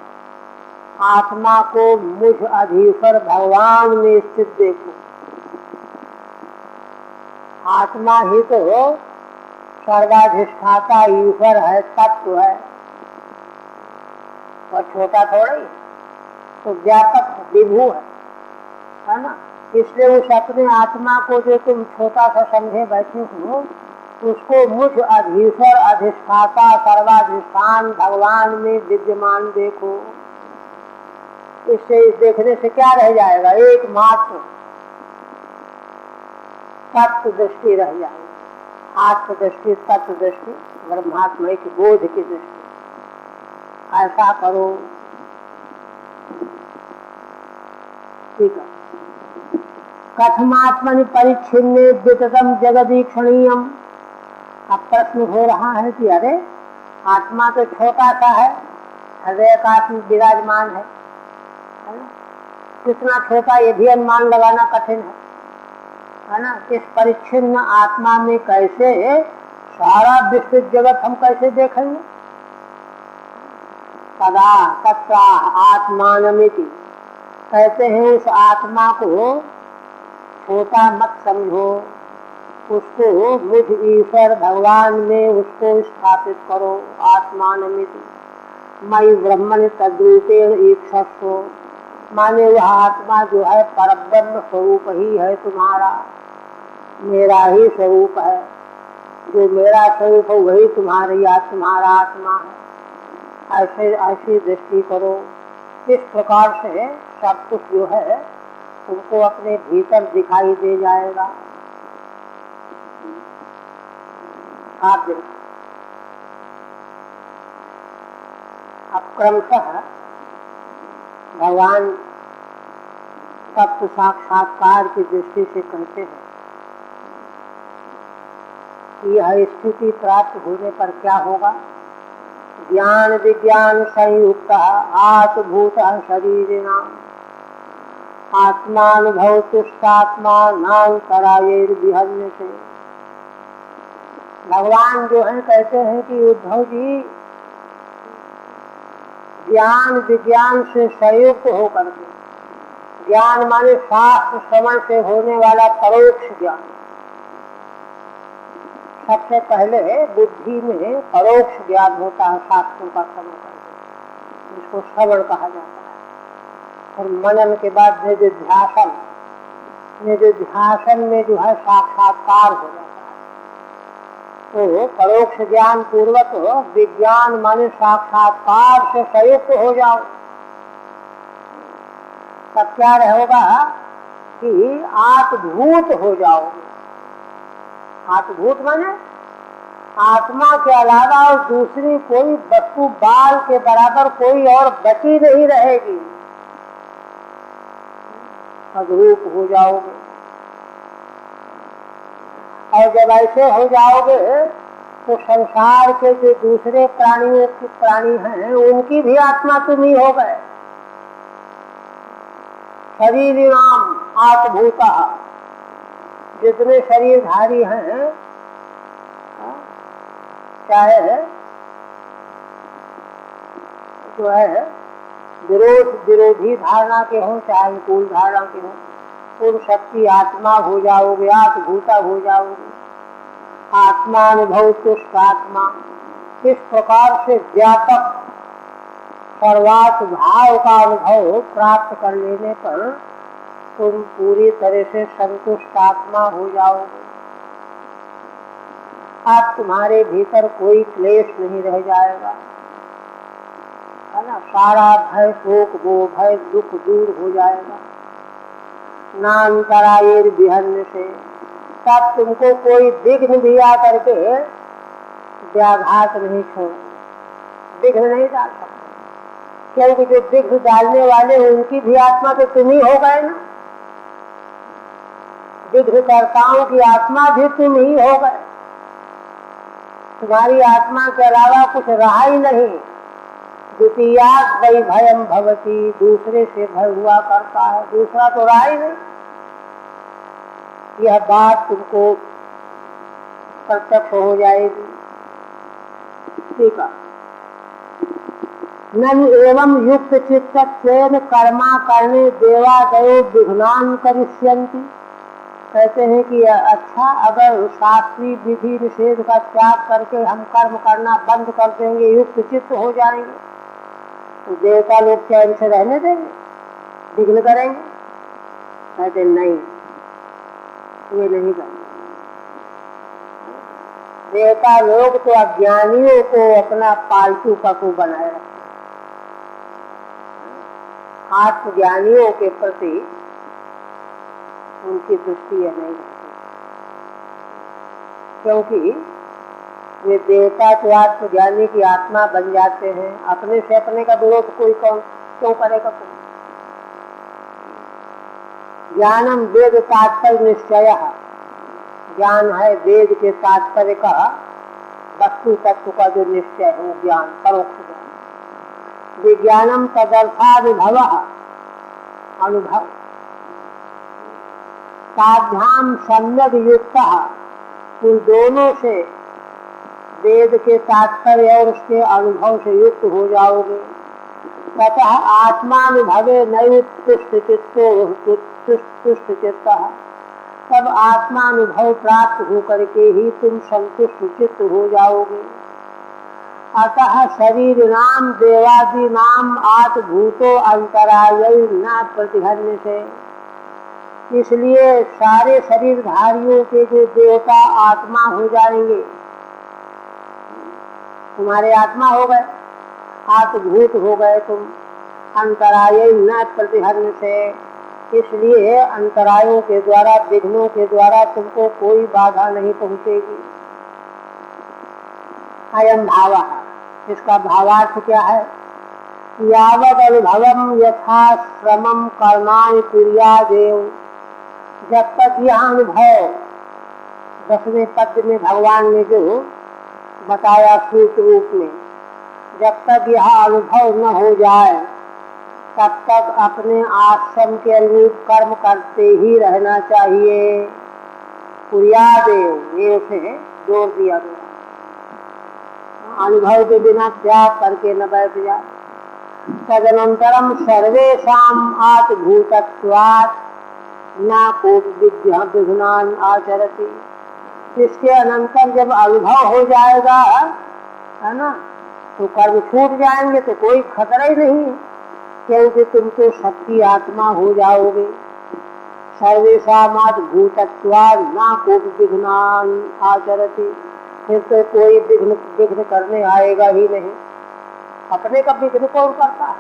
आत्मा को मुझ अधीश्वर भगवान में स्थित देखो। आत्मा ही तो सर्वाधिष्ठाता ईश्वर है, तत्व है, और छोटा थोड़ा ही, तो व्यापक विभू है ना। इसलिए उस अपने आत्मा को जो तुम छोटा सा समझे बैठे हो, उसको मुझ अधीश्वर अधिष्ठाता सर्वाधिष्ठान भगवान में विद्यमान देखो। इससे इस देखने से क्या रह जाएगा? एकमात्र तत्व दृष्टि रह जाएगी। आत्म दृष्टि, तत्व दृष्टि, ब्रह्मात्मा की बोध की दृष्टि। ऐसा करो। ठीक है। कथमात्मनि परिच्छिन्ने विततम जगदीक्षणीयम। अब प्रश्न हो रहा है कि अरे आत्मा तो छोटा सा है, हृदय का विराजमान है, कितना छोटा, ये भी अनुमान लगाना कठिन है ना। इस परिच्छिन्न आत्मा में कैसे सारा विस्तृत जगत हम कैसे देखेंगे? सदा तत्रा आत्मानमिति, कहते हैं उस आत्मा को छोटा मत समझो, उसको मुझ ईश्वर भगवान में उसको स्थापित करो। आत्मानमिति मयि ब्रह्मण तद्रूपेण ईक्षस्व, माने वह आत्मा जो है परब्रह्म स्वरूप ही है, तुम्हारा मेरा ही स्वरूप है। जो मेरा स्वरूप है वही तुम्हारा आत्मा है। ऐसी दृष्टि करो। इस प्रकार से सब कुछ जो है तुमको अपने भीतर दिखाई दे जाएगा। आप देखो, अब क्रमशः भगवान तत्व साक्षात्कार की दृष्टि से कहते हैं कि यह स्थिति प्राप्त होने पर क्या होगा? ज्ञान विज्ञान संयुक्त आत्मभूत शरीरिणाम आत्मानुभव तुष्टात्मा नान्तरायैर विहन्यते। भगवान जो है कहते हैं कि उद्धव जी, ज्ञान विज्ञान से संयुक्त होकर के, ज्ञान माने शास्त्र श्रवण से होने वाला परोक्ष ज्ञान। सबसे पहले बुद्धि में परोक्ष ज्ञान होता है, शास्त्रों का श्रवण करके, जिसको श्रवण कहा जाता है। और मनन के बाद निधिध्यासन में जो है साक्षात्कार हो जाता है। तो परोक्ष ज्ञान पूर्वक विज्ञान माने साक्षात्कार से संयुक्त हो जाओ, तब क्या होगा कि आत्मभूत हो जाओगे। आत्मभूत माने आत्मा के अलावा और दूसरी कोई वस्तु बाल के बराबर कोई और बची नहीं रहेगी, तद्रूप हो जाओगे। और जब ऐसे हो जाओगे तो संसार के जो दूसरे प्राणी हैं उनकी भी आत्मा तुम ही हो गए। शरीरिणाम आत्मभूता, जितने शरीरधारी हैं, चाहे जो है विरोधी धारणा के हों चाहे अनुकूल धारणा के हों, उन सबकी आत्मा हो जाओगे, आत्मभूता हो जाओगे। आत्मानुभव तुष्ट आत्मा, इस प्रकार से व्यापक सर्वात्म भाव का अनुभव प्राप्त कर लेने पर तुम पूरी तरह से संतुष्ट आत्मा हो जाओगे। अब तुम्हारे भीतर कोई क्लेश नहीं रह जाएगा, है ना, सारा भय शोक वो भय दुख दूर हो जाएगा। नान्तरायेर विहन्य से तब तुमको कोई विघ्न भी आ करके व्याघात नहीं छोड़, विघ्न नहीं डाल सकते, क्योंकि जो विघ्न डालने वाले उनकी भी आत्मा तो तुम ही हो गए ना, विघ्नकर्ताओं की आत्मा भी तुम ही हो गए। तुम्हारी आत्मा के अलावा कुछ रहा ही नहीं। द्वितीयात् वै भयम भवति, दूसरे से भय हुआ करता है, दूसरा तो रहा ही नहीं। यह बात तुमको प्रत्यक्ष हो जाएगी। ठीक है। ननु एवं युक्त चित्तत्वेन कर्मा करने देवादयो विघ्नान करिष्यन्ति। कहते हैं कि अच्छा, अगर शास्त्रीय विधि निषेध का त्याग करके हम कर्म करना बंद कर देंगे, युक्त चित्त हो जाएंगे, तो देवता लोग चैन से रहने देंगे, विघ्न करेंगे? कहते नहीं, वे नहीं करेंगे। देवता लोग तो अज्ञानियों को अपना पालतू पशु बनाए रखते, आत्मज्ञानियों के प्रति उनकी दृष्टि है नहीं, क्योंकि वे देवता तो आत्मज्ञानी की आत्मा बन जाते हैं। अपने से अपने का विरोध कोई कौन क्यों करेगा? कोई ज्ञानम वेद तात्पर्य निश्चय, ज्ञान है वेद के तात्पर्य का, वस्तु तत्व का जो निश्चय है वो ज्ञान, परोक्ष ज्ञान। विज्ञानम तदर्थानुभव, अनुभव। साध्याम सम्यक युक्त, उन दोनों से वेद के तात्पर्य और उसके अनुभव से युक्त हो जाओगे। ततः आत्मानुभवे नैव तुष्ट चित्तो तुष्ट चित्त, तब आत्मानुभव प्राप्त होकर के ही तुम संतुष्ट चित्त हो जाओगे। अतः शरीर नाम देवादि नाम आत्भूतो अंतराय न प्रतिहन्य से, इसलिए सारे शरीरधारियों के जो देवता आत्मा हो जाएंगे, तुम्हारे आत्मा हो गए, आत्मभूत हो गए तुम, अंतराय न प्रतिहन्य से, इसलिए अंतरायों के द्वारा, विघ्नों के द्वारा तुमको कोई बाधा नहीं पहुंचेगी। अयम भाव, इसका भावार्थ क्या है? यावद अनुभवम यथा श्रमम कर्माणि कुर्यादेव, जब तक यह अनुभव 10वें पद में भगवान ने जो बताया सूत्र रूप में, जब तक यह अनुभव न हो जाए तब तक अपने आश्रम के अनुरूप कर्म करते ही रहना चाहिए। कुर्यादेव, ये उसे जोर दिया गया, अनुभव के बिना त्याग करके न बैठ जाए। तदनंतरम सर्वेषाम आत्मभूतत्वात् न कोपि विघ्नान आचरति, इसके अनंतर जब अनुभव हो जाएगा, है ना, तो कर्म छूट जाएंगे, तो कोई खतरा ही नहीं है, क्योंकि तुम तो शक्ति आत्मा हो जाओगे। सर्वेषाम आत्मभूतत्वात् न कोपि विघ्नान आचरति, फिर तो कोई विघ्न करने आएगा ही नहीं। अपने का विघ्न कौन करता है?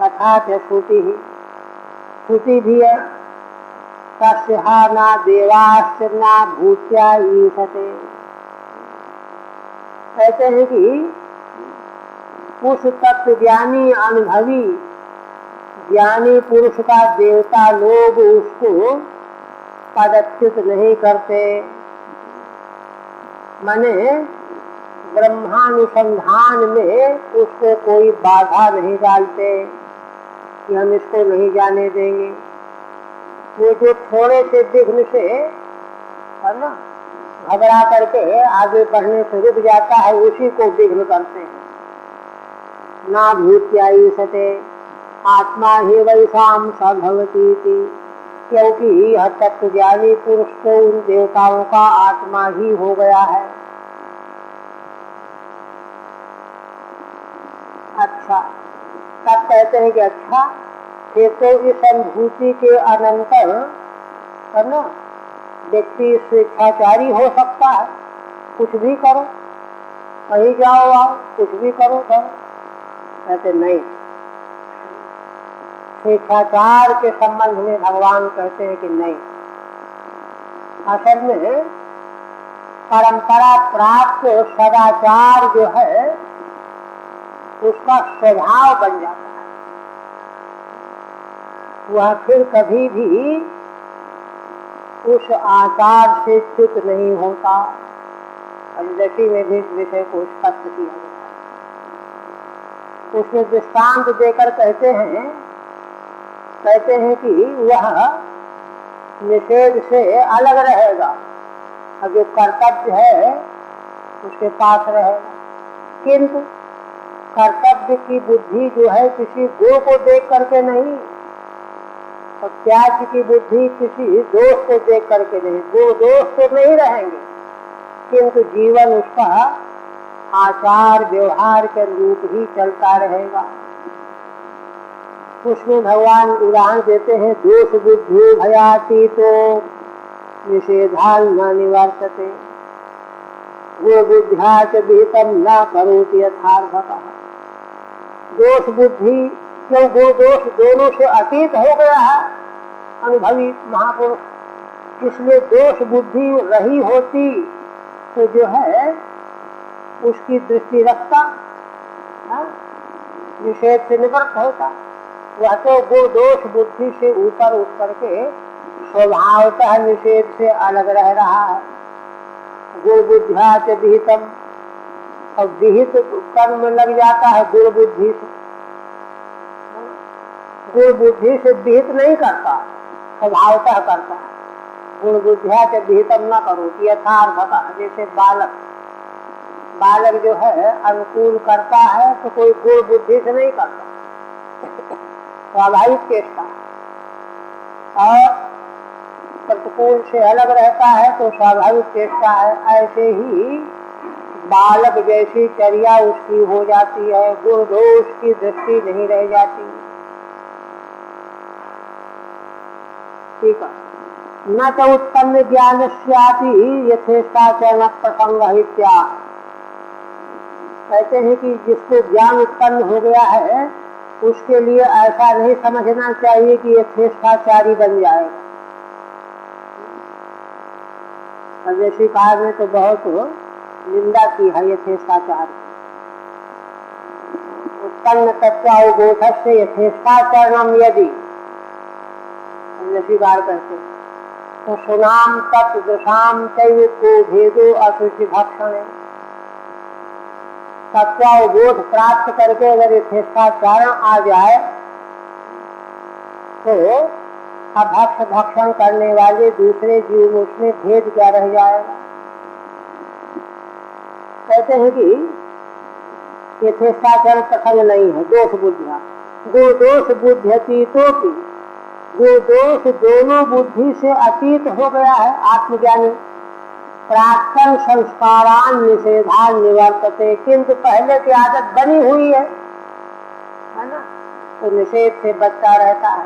कथा है श्रुति ही, श्रुति भी है, तस्या न देवाश्च न भूत्या ईशते। कहते हैं कि उस तत्व ज्ञानी अनुभवी ज्ञानी पुरुष का देवता लोग उसको पदच्युत नहीं करते, माने ब्रह्मानुसंधान में उसको कोई बाधा नहीं डालते कि हम इसको नहीं जाने देंगे। वो जो थोड़े से विघ्न से, है ना, घबरा करके आगे बढ़ने से रुक जाता है, उसी को विघ्न करते हैं। ना भूत्या ईशते, आत्मा ही वैसाम सभवती, क्योंकि यह तत्वज्ञानी पुरुष तो उन देवताओं का आत्मा ही हो गया है। अच्छा, तब कहते हैं कि अच्छा, फिर तो इस अनुभूति के अनंतर, है ना, व्यक्ति स्वेच्छाचारी हो सकता है, कुछ भी करो, कहीं जाओ आओ, कुछ भी करो, कहते नहीं। शिष्टाचार के संबंध में भगवान कहते हैं कि नहीं, असल में परंपरा प्राप्त सदाचार जो है उसका स्वभाव बन जाता है, वह फिर कभी भी उस आचार से च्युत नहीं होता। पंचदशी में भी इस विषय को स्पष्ट किया गया है। उसमें दृष्टांत देकर कहते हैं कि वह निषेध से अलग रहेगा और जो कर्तव्य है उसके पास रहेगा, किंतु कर्तव्य की बुद्धि जो है किसी गुण को देख करके नहीं, और त्याग की बुद्धि किसी दोष को देख करके नहीं। गुण दोष तो नहीं रहेंगे, किंतु जीवन उसका आचार व्यवहार के रूप ही चलता रहेगा। उसमें भगवान उदाहरण देते हैं, दोष बुद्धि भयातीतो निषेधान न निवर्तते, गुण बुद्ध्या च विहितम न करोति यथार्थतः। दोष बुद्धि क्यों, गुण दोष दोनों से अतीत हो गया है अनुभवी महापुरुष, इसलिए दोष बुद्धि रही होती तो जो है उसकी दृष्टि रखता, निषेध से निवृत्त होता। वह तो गुण दोष बुद्धि से ऊपर उठ करके स्वभावतः निषेध से अलग रह रहा है। गुण बुद्ध्या से विहितम, और विहित कर्म में लग जाता है गुण बुद्धि से, गुण बुद्धि से विहित नहीं करता, स्वभावतः करता है। गुण बुद्ध्या से विहितम न करो यथार्थतः। जैसे बालक जो है अनुकूल करता है तो कोई गुण बुद्धि से नहीं करता, स्वाभाविक चेष्टा, और प्रतिकूल से अलग रहता है तो स्वाभाविक चेष्टा है। ऐसे ही बालक जैसी चर्या उसकी हो जाती है, गुण दोष की दृष्टि नहीं रह जाती। ठीक है। न तो उत्पन्न ज्ञान स्यापि यथेष्टाचरण प्रसंग हित्या। कहते हैं कि जिसको ज्ञान उत्पन्न हो गया है उसके लिए ऐसा नहीं समझना चाहिए कि यथेष्टाचारी बन जाएगा। ऋषिकार ने तो बहुत निंदा की है यथेष्टाचार। उत्पन्न तत्वावबोध से यथेष्टाचरणम यदि, ऋषिकार कहते तो सुनाम तत्दशाम चैव को भेदो असुचि भक्षण। तत्वावबोध प्राप्त करके अगर यथेष्टाचरण आ जाए तो अभक्ष भक्षण करने वाले दूसरे जीव में उसमें भेद क्या रह जाएगा। कहते हैं कि यथेष्टाचरण प्रसंग नहीं है, दोष बुद्धिया। गुण दोष बुद्ध्यतीतो की, गुण दोष दोनों बुद्धि से अतीत हो गया है आत्मज्ञानी। प्राक्तन संस्कारान निषेधान निवर्तते, किंतु पहले की आदत बनी हुई है ना, तो निषेध से बचता रहता है।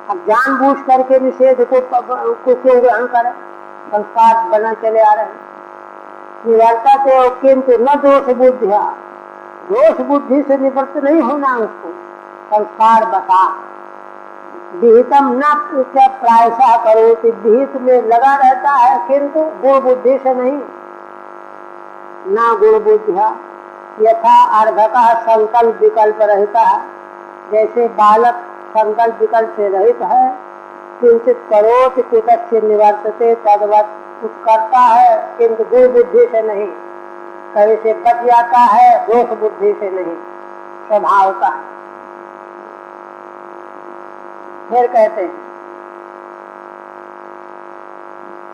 अब जानबूझ करके निषेध को क्यों ग्रहण करें, संस्कार बना चले आ रहे हैं। निवर्तते हो किंतु न दोष बुद्धिया, दोष बुद्धि से निवृत्त नहीं होना उसको, संस्कार बता। विहितम न प्रायशः करोति, विहित में लगा रहता है किंतु गुण बुद्धि से नहीं। न गुण बुद्धिया यथा अर्धकः संकल्प विकल्प रहता है, जैसे बालक संकल्प विकल्प से रहित है। किंचित करोति कुतस्य निवर्तते, तद्वत् कुछ करता है किंतु गुण बुद्धि से नहीं, कहीं से बच जाता है, दोष बुद्धि से नहीं, स्वभावता है। फिर कहते हैं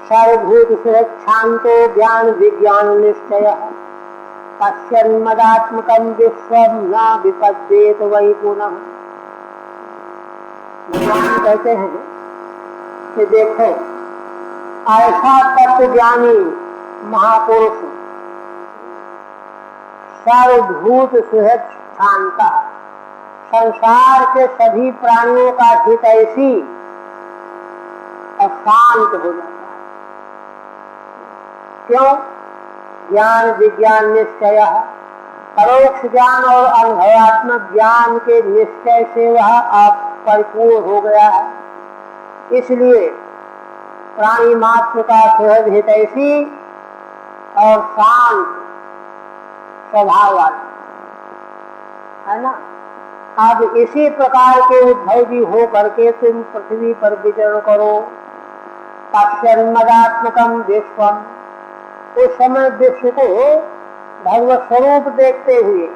सर्वभूत सुरक्षांतो ज्ञान विज्ञान निश्चय पश्यन्मदात्मकं विश्वं न विपद्येत वै पुनः। भगवान कहते हैं कि देखो ऐसा तत्व ज्ञानी महापुरुष सर्वभूत सुरक्षांता, संसार के सभी प्राणियों का हितैषी और शांत हो जाता है। क्यों? ज्ञान विज्ञान निश्चय, परोक्ष ज्ञान और अनुभवात्मक ज्ञान के निश्चय से वह आप परिपूर्ण हो गया है। इसलिए प्राणी मात्र का सहज हितैषी और शांत स्वभाव वाला है ना। अब इसी प्रकार के उद्धव जी हो करके तुम पृथ्वी पर विचरण करो। पश्यन्मदात्मकम विश्वम, उस समय विश्व को भगवत स्वरूप देखते हुए,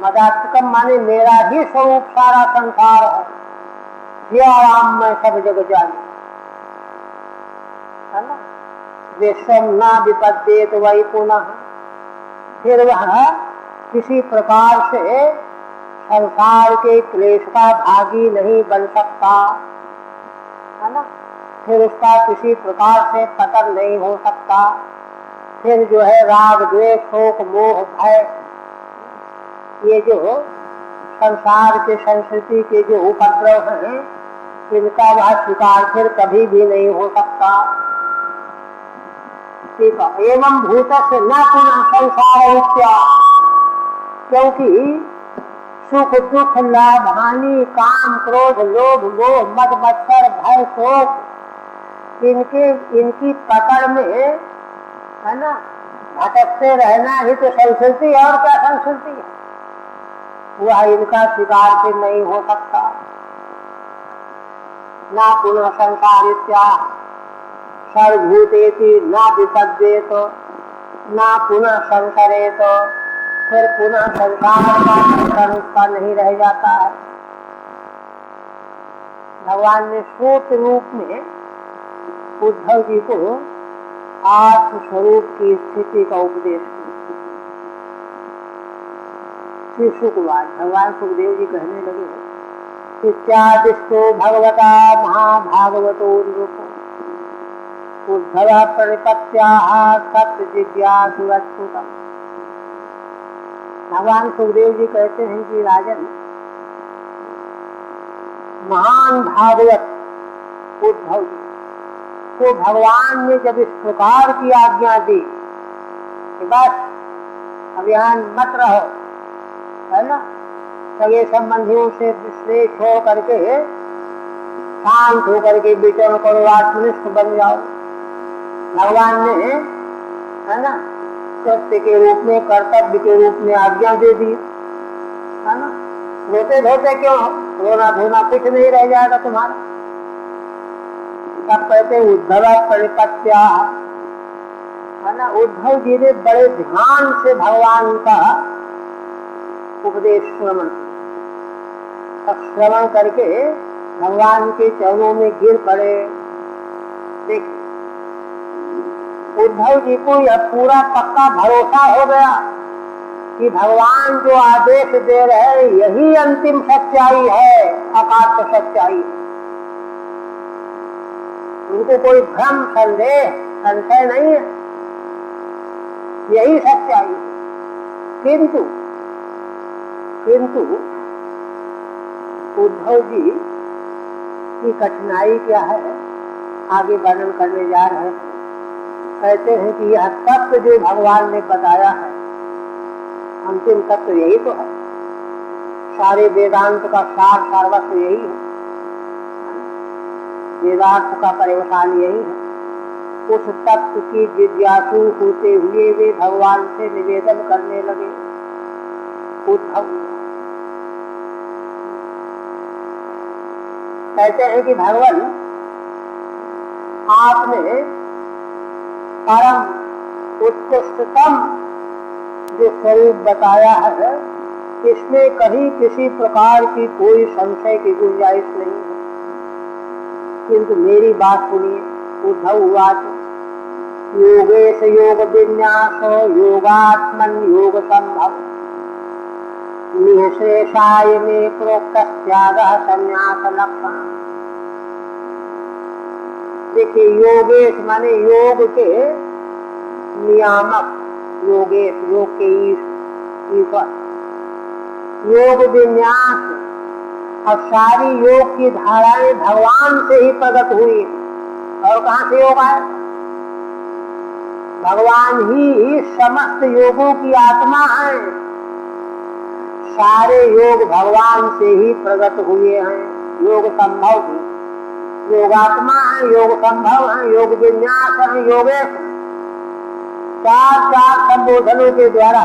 मदात्मकम माने मेरा ही स्वरूप सारा संसार है, सिया राम मैं सब जग जानी, है ना। विश्वम ना विपद्येत वही पुनः, फिर वह किसी प्रकार से संसार के क्लेश का भागी नहीं बन सकता, है ना। फिर उसका किसी प्रकार से पतन नहीं हो सकता। फिर जो है राग द्वेष शोक मोह भय, ये जो संसार के संस्कृति के जो उपद्रव हैं, इनका वह शिकार फिर कभी भी नहीं हो सकता। ठीक है। एवं भूत से न पुनः संसार उत्या, क्योंकि सुख दुख लाभ हानि काम क्रोध लोभ मोह मद मत्सर भय शोक, इनकी पकड़ में, है ना, भटकते रहना ही तो संस्कृति, और क्या संस्कृति है, वह इनका शिकार फिर नहीं हो सकता। ना पुनः संसारित्या सर्वभूतेति ना विपद्येत, ना पुनः संसरेत, फिर पुनः संसार का संसार उसका नहीं रह जाता है। भगवान ने सूत रूप में उद्धव जी को आत्म स्वरूप की स्थिति का उपदेश किया। श्री सुखवाद भगवान सुखदेव जी कहने लगे, इत्यादिष्टो भगवता महाभागवतो रूपो उद्धव प्रणिपत्याः सत्य जिज्ञासु अच्युतम्। भगवान सुखदेव जी कहते हैं कि राजन, महान भागवत उद्धव जी तो भगवान ने जब इस प्रकार की आज्ञा दी कि बस अब यहाँ मत रहो, है ना, सगे संबंधियों से स्नेह छोड़ करके शांत होकर के विचरण करो, आत्मनिष्ठ बन जाओ। भगवान ने, है ना, सत्य के रूप में कर्तव्य के रूप में आज्ञा दे दी, है ना। रोते धोते क्यों हो, रोना धोना कुछ नहीं रह जाएगा तुम्हारा। तब कहते उद्धव परिपत्या, है ना। उद्धव जी ने बड़े ध्यान से भगवान का उपदेश श्रवण, श्रवण करके भगवान के चरणों में गिर पड़े। देख, उद्धव जी को यह पूरा पक्का भरोसा हो गया कि भगवान जो आदेश दे रहे यही अंतिम सच्चाई है, अकाट्य सच्चाई है। उनको कोई भ्रम संदेह संशय नहीं है, यही सच्चाई है। किंतु उद्धव जी की कठिनाई क्या है, आगे वर्णन करने जा रहे हैं। कहते हैं कि यह तत्व जो भगवान ने बताया है, अंतिम तत्व यही तो है, सारे वेदांत का सार सर्वस्व यही है, वेदांत का पर्यवसान यही है। उस तत्व की जिज्ञासु होते हुए वे भगवान से निवेदन करने लगे। उद्धव कहते हैं कि भगवान आपने परम उत्कृष्टतम जो स्वरूप बताया है, इसमें कहीं किसी प्रकार की कोई संशय की गुंजाइश नहीं है। किंतु मेरी बात सुनिए। उद्धव उवाच योगेश योग विन्यास योगात्मन योग संभव निःशेषाय में प्रोक्त त्याग संन्यास लक्षण। देखिए, योगेश माने योग के नियामक, योगेश योग के ईश्वर, योग विन्यास, और सारी योग की धाराएं भगवान से ही प्रकट हुई। और कहाँ से योग आए? भगवान ही समस्त योगों की आत्मा है, सारे योग भगवान से ही प्रकट हुए हैं। योग संभव भी, योगात्मा है, योग संभव है, योग विन्यास है, योगेश है। चार चार संबोधनों के द्वारा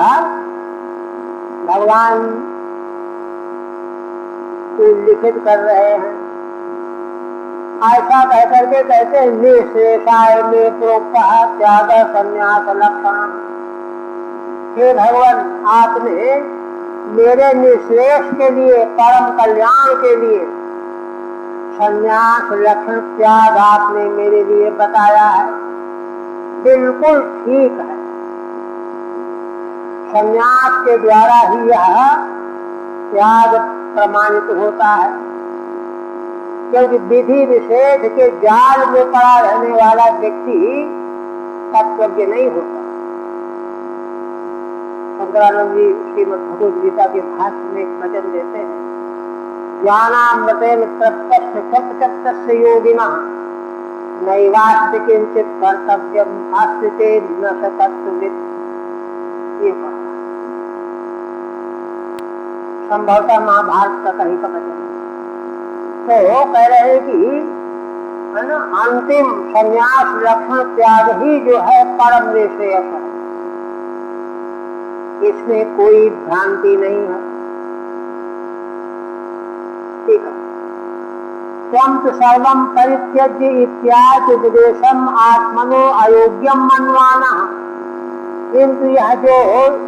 भगवान को लिखित कर रहे हैं। ऐसा कह करके कहते हैं निःशेषाय में प्रोक्तः त्याग संन्यास लक्षण। हे भगवान, आपने मेरे निःशेष के लिए, परम कल्याण के लिए संन्यास लक्षण त्याग आपने मेरे लिए बताया है। बिल्कुल ठीक है। संन्यास के द्वारा ही यह त्याग प्रमाणित होता है, क्योंकि विधि विशेष के जाल में पड़ा रहने वाला व्यक्ति तत्वज्ञ नहीं होता। शंकरानंद जी श्रीमद् भगवद गीता के भाष्य में एक वचन देते हैं, ज्ञानामृतेन तृप्तस्य सत्तस्य योगिनः नैवास्ति किंचित् कर्तव्यम् अस्ति चेत् न स तत्त्ववित्। ये कहा संभवतः महाभारत का कहीं का वचन। तो कह रहे हैं कि है ना, अंतिम संन्यास लक्षण त्याग ही जो है परम निःश्रेयस है। इसमें कोई भ्रांति नहीं है। ठीक है। त्वं तु सर्वं परित्यज्य इत्यादि उपदेशम आत्मनो अयोग्यम मन्वानः। किंतु यह जो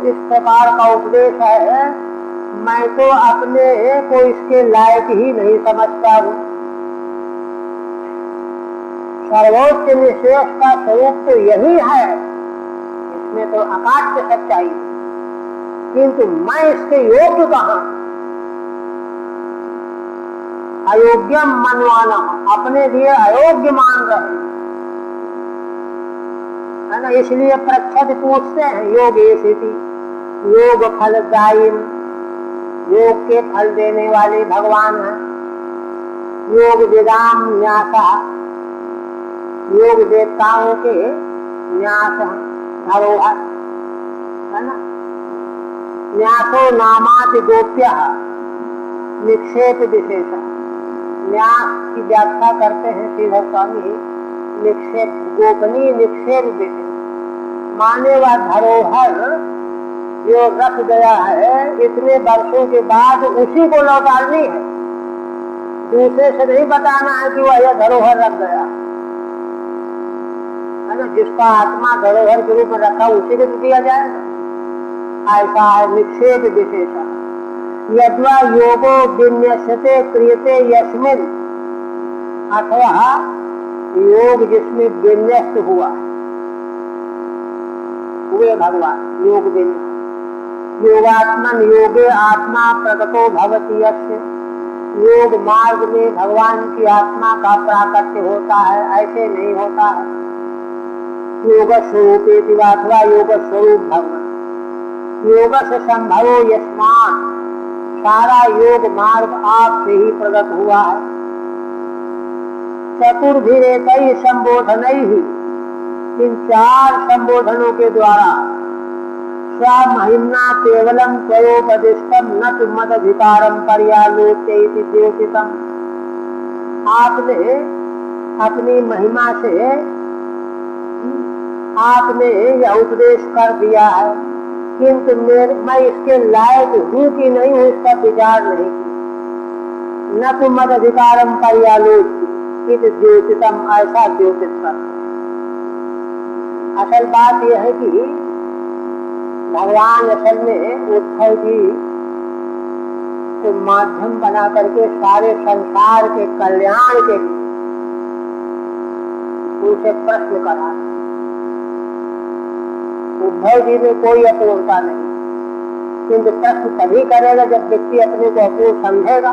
इस प्रकार का उपदेश है, मैं तो अपने को इसके लायक ही नहीं समझता हूँ। सर्वोच्च निःशेष का स्वरूप तो यही है, इसमें तो अकाट्य सच्चाई है, किंतु मैं इसके योग्य कहाँ? अयोग्यम मनवाना, अपने लिए अयोग्य मान रहे है ना। इसलिए प्रक्षद पूछते हैं योगेशिति, योग फलदायिम, योग के फल देने वाले भगवान हैं। योग वेदाम न्यासा, योग वेदताओं के न्यास हैं, धरोहर है ना। न्यासो नामाति गोप्य निक्षेप विशेष। न्यास की व्याख्या करते हैं श्रीधर स्वामी, निक्षेप, गोपनीय निक्षेप विशेष माने वा धरोहर जो रख गया है, इतने वर्षों के बाद उसी को लौटानी है। दूसरे से नहीं बताना है कि वह यह धरोहर रख गया है ना। जिसका आत्मा धरोहर के रूप में रखा उसी को दिया जाएगा। ऐसा है निक्षेप विशेष। यद्वा योगो विन्यस्यते क्रियते यस्मिन, अथवा योग जिसमें विन्यस्त हुआ हुए भगवान, योग विन्यस्त। योगात्मन योगे आत्मा प्रकटो भवति यस्य, योग मार्ग में भगवान की आत्मा का प्राकट्य होता है, ऐसे नहीं होता है। योग स्वरूपेति अथवा योग स्वरूप भगवान, योग से संभवो यस्मात्, सारा योग मार्ग आप से ही प्रकट हुआ है। चतुर्भिरेकैः संबोधनैः, इन चार संबोधनों के द्वारा स्वमहिम्ना केवलम त्वयोपदिष्टम न तु मदधिकारम पर्यालोच्य इति द्योतितम्। आपने अपनी महिमा से आपने यह उपदेश कर दिया है, किंतु मैं इसके लायक हूँ कि नहीं हूँ इसका विचार नहीं किया। न तु मदधिकारम पर्यालोच्य इति द्योतितम्, ऐसा द्योतित कर। असल बात यह है कि भगवान असल में उद्धव जी को माध्यम बना करके सारे संसार के कल्याण के लिए उनसे प्रश्न करा। उद्धव जी में कोई अपूर्णता नहीं, किंतु प्रश्न तभी करेगा जब व्यक्ति अपने को अपूर्ण समझेगा।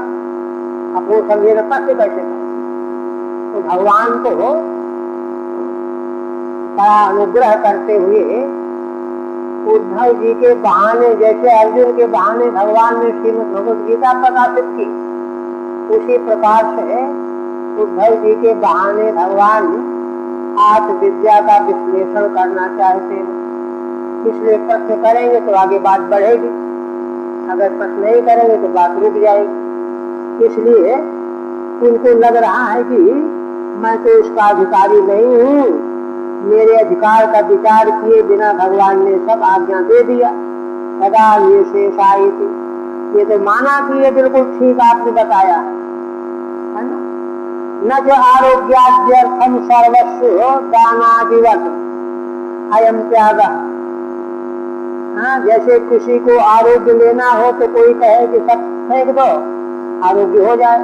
अपूर्ण समझेगा प्रश्न कैसे करेगा? तो भगवान को बड़ा अनुग्रह करते हुए उद्धव जी के बहाने, जैसे अर्जुन के बहाने भगवान ने श्रीमद् भगवद गीता प्रकाशित की, उसी प्रकार से उद्धव जी के बहाने भगवान आत्मविद्या का विश्लेषण करना चाहते हैं। इसलिए प्रश्न करेंगे तो आगे बात बढ़ेगी। अगर स्पर्श नहीं करेंगे तो बात रुक जाएगी। इसलिए उनको लग रहा है कि मैं तो उसका अधिकारी नहीं हूँ, मेरे अधिकार का विचार किए बिना भगवान ने सब आज्ञा दे दिया। सदा ये शेष आई थी, ये तो माना कि ये बिल्कुल ठीक आपने बताया है ना। न जो आरोग्याद्यर्थम सर्वस्व दानादिवत अयम त्याग। हाँ, जैसे किसी को आरोग्य लेना हो तो कोई कहे कि सब फेंक दो आरोग्य हो जाए,